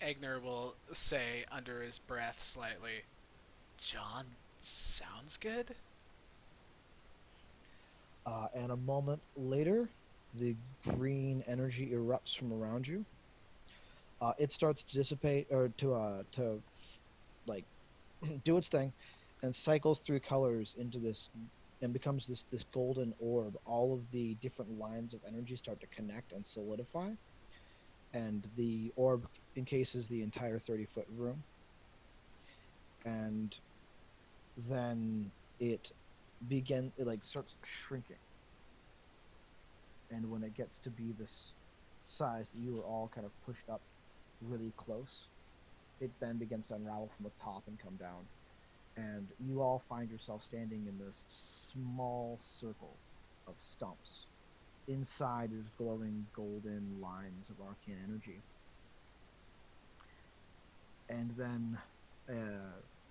Egner will say under his breath slightly, John sounds good?
And a moment later, the green energy erupts from around you. It starts to dissipate, or to like do its thing, and cycles through colors into this, and becomes this golden orb. All of the different lines of energy start to connect and solidify, and the orb encases the entire 30-foot room. And then it starts shrinking. And when it gets to be this size that you are all kind of pushed up really close, it then begins to unravel from the top and come down. And you all find yourself standing in this small circle of stumps. Inside is glowing golden lines of arcane energy. And then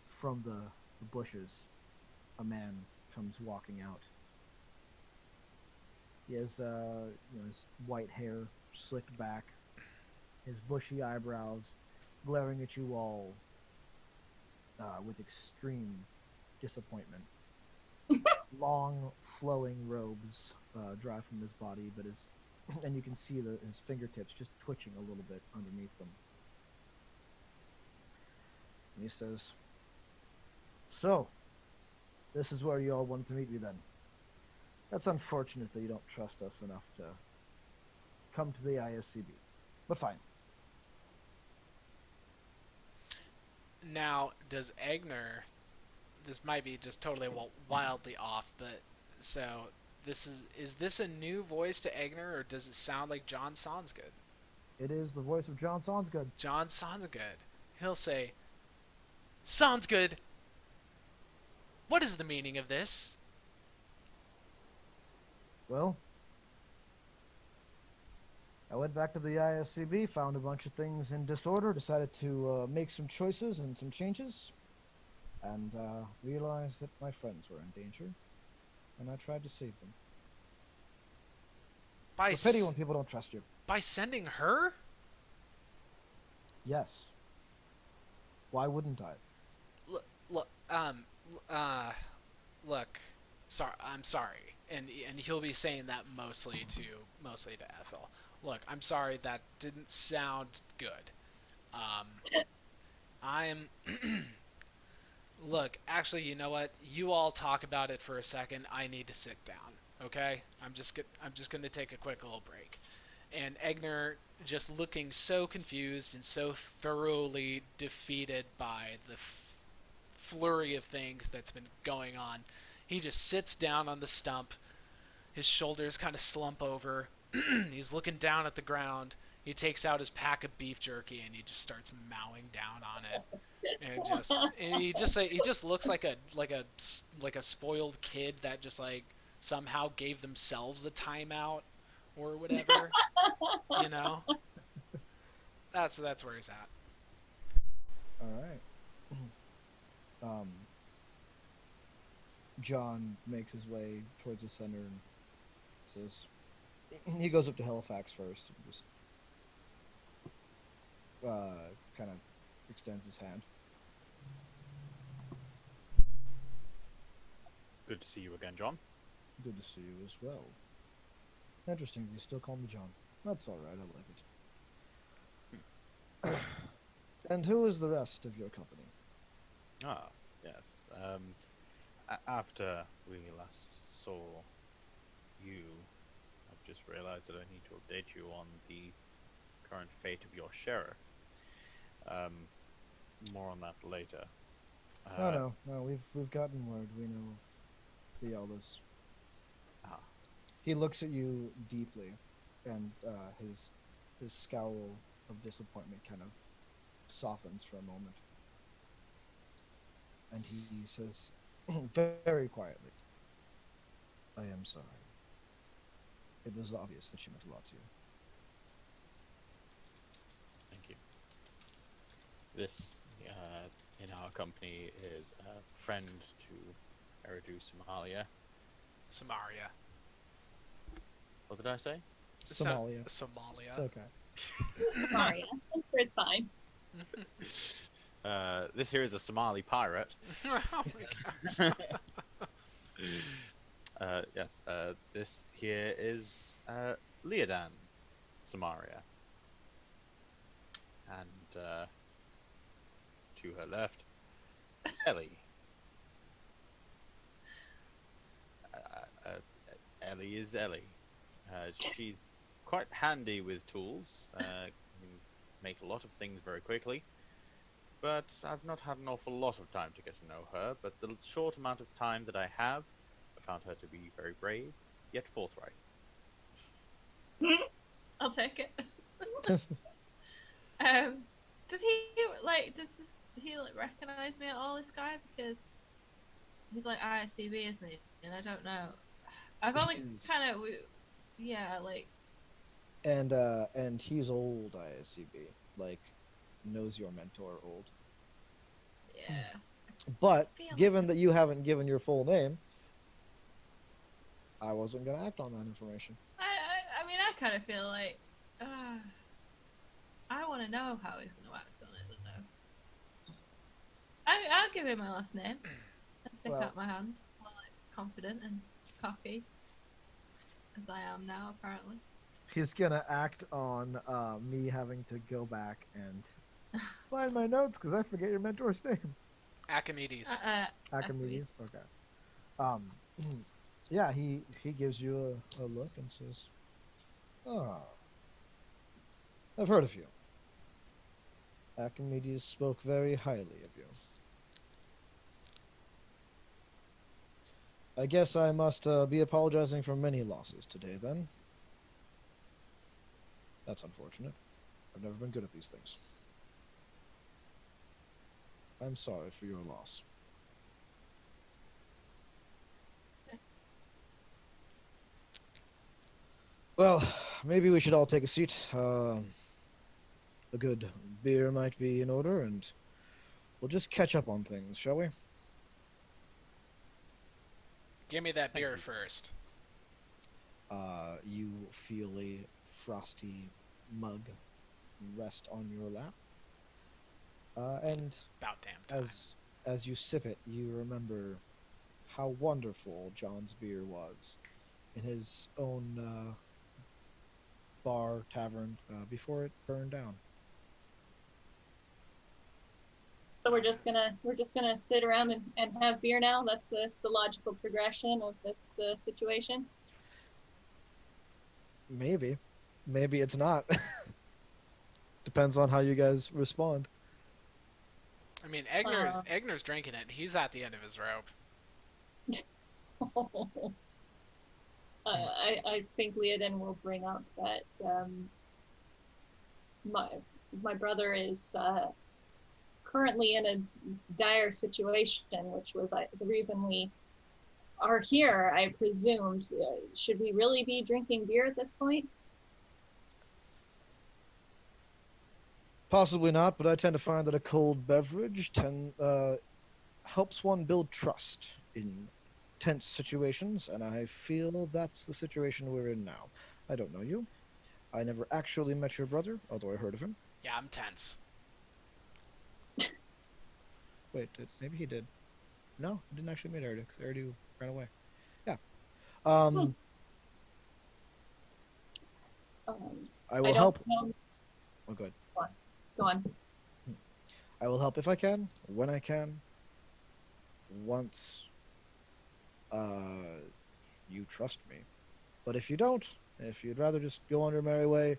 from the bushes, a man comes walking out. He has his white hair slicked back, his bushy eyebrows glaring at you all with extreme disappointment. Long, flowing robes dry from his body, and you can see his fingertips just twitching a little bit underneath them. And he says, "So, this is where you all wanted to meet me then. That's unfortunate that you don't trust us enough to come to the ISCB. But fine."
Now, does Egner, this might be just totally wildly off, but so is this a new voice to Egner, or does it sound like John Sonsgood?
It is the voice of John Sonsgood.
John Sonsgood. He'll say, Sonsgood, what is the meaning of this?
Well, I went back to the ISCB, found a bunch of things in disorder, decided to make some choices and some changes, and realized that my friends were in danger, and I tried to save them. It's a pity when people don't trust you.
By sending her?
Yes. Why wouldn't I?
Look, I'm sorry, and he'll be saying that mostly to Ethel. Look, I'm sorry, that didn't sound good. I'm. Look, actually, you know what? You all talk about it for a second. I need to sit down. Okay? I'm just gonna take a quick little break. and Egner just looking so confused and so thoroughly defeated by the flurry of things that's been going on. He just sits down on the stump. His shoulders kind of slump over. He's looking down at the ground. He takes out his pack of beef jerky and he just starts mowing down on it. He just looks like a spoiled kid that just like somehow gave themselves a timeout or whatever. You know? That's where he's at.
All right. John makes his way towards the center and says, he goes up to Halifax first and just kind of extends his hand.
Good to see you again, John.
Good to see you as well. Interesting, you still call me John. That's all right, I like it. And who is the rest of your company?
Ah, yes. After we last saw you, I've just realized that I need to update you on the current fate of your sheriff. More on that later.
No, we've gotten word. We know the elders.
Ah.
He looks at you deeply, and his scowl of disappointment kind of softens for a moment. And he says, very quietly, I am sorry. It was obvious that she meant a lot to you.
Thank you. This, in our company, is a friend to Eridu Somalia.
Samaria.
What did I say?
Somalia.
Somalia.
Okay.
Sorry, it's fine.
This here is a Somali pirate.
Oh my gosh.
Yes, this here is Leodan Samaria. And to her left, Ellie. Ellie is Ellie. She's quite handy with tools. Can make a lot of things very quickly. But I've not had an awful lot of time to get to know her. But the short amount of time that I have, I found her to be very brave, yet forthright.
I'll take it. Does he recognize me at all, this guy? Because he's like ISCB, isn't he? And I don't know. I've only kind of,
And he's old, ISCB. Like, knows your mentor old.
Yeah.
But
Feel
given that you haven't given your full name, I wasn't gonna act on that information.
I mean, I kind of feel like, I want to know how he's going to act on it, though. I'll give him my last name. I'll stick out my hand, well, like, confident and cocky, as I am now, apparently.
He's gonna act on me having to go back and find my notes because I forget your mentor's name.
Archimedes.
Archimedes. Okay. Yeah, he gives you a look and says, "Ah, I've heard of you. Archimedes spoke very highly of you. I guess I must be apologizing for many losses today, then. That's unfortunate. I've never been good at these things. I'm sorry for your loss." Well, maybe we should all take a seat. A good beer might be in order, and we'll just catch up on things, shall we?
Give me that beer first.
You feel a frosty mug rest on your lap. And
About damn time.
as you sip it, you remember how wonderful John's beer was in his own bar tavern before it burned down.
So we're just gonna sit around and have beer now. That's the logical progression of this situation.
Maybe. maybe it's not. Depends on how you guys respond.
I mean, Egner's drinking it. He's at the end of his rope.
I think Leoden will bring up that my brother is currently in a dire situation, which was the reason we are here. I presumed. Should we really be drinking beer at this point?
Possibly not, but I tend to find that a cold beverage helps one build trust in tense situations, and I feel that's the situation we're in now. I don't know you. I never actually met your brother, although I heard of him.
Yeah, I'm tense.
Wait, maybe he did. No, he didn't actually meet Eridu, because Eridu ran away. Yeah. I will
I don't
help.
know.
Oh, good.
Go on.
I will help if I can, when I can, once you trust me. But if you don't, if you'd rather just go on your merry way,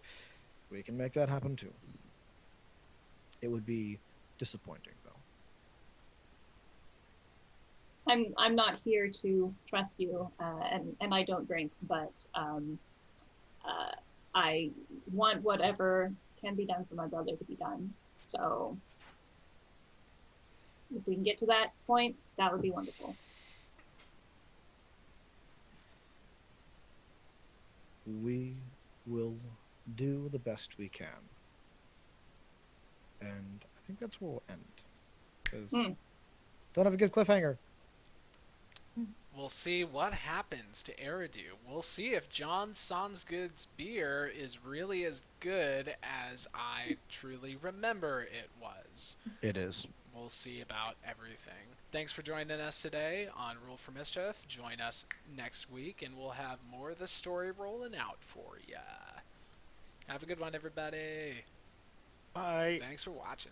we can make that happen too. It would be disappointing, though.
I'm not here to trust you, and I don't drink, but I want whatever can be done for my brother to be done. So if we can get to that point, that would be wonderful.
We will do the best we can. And I think that's where we'll end. Because don't have a good cliffhanger.
We'll see what happens to Eridu. We'll see if John Sonsgood's beer is really as good as I truly remember it was.
It is.
We'll see about everything. Thanks for joining us today on Rule for Mischief. Join us next week, and we'll have more of the story rolling out for ya. Have a good one, everybody.
Bye.
Thanks for watching.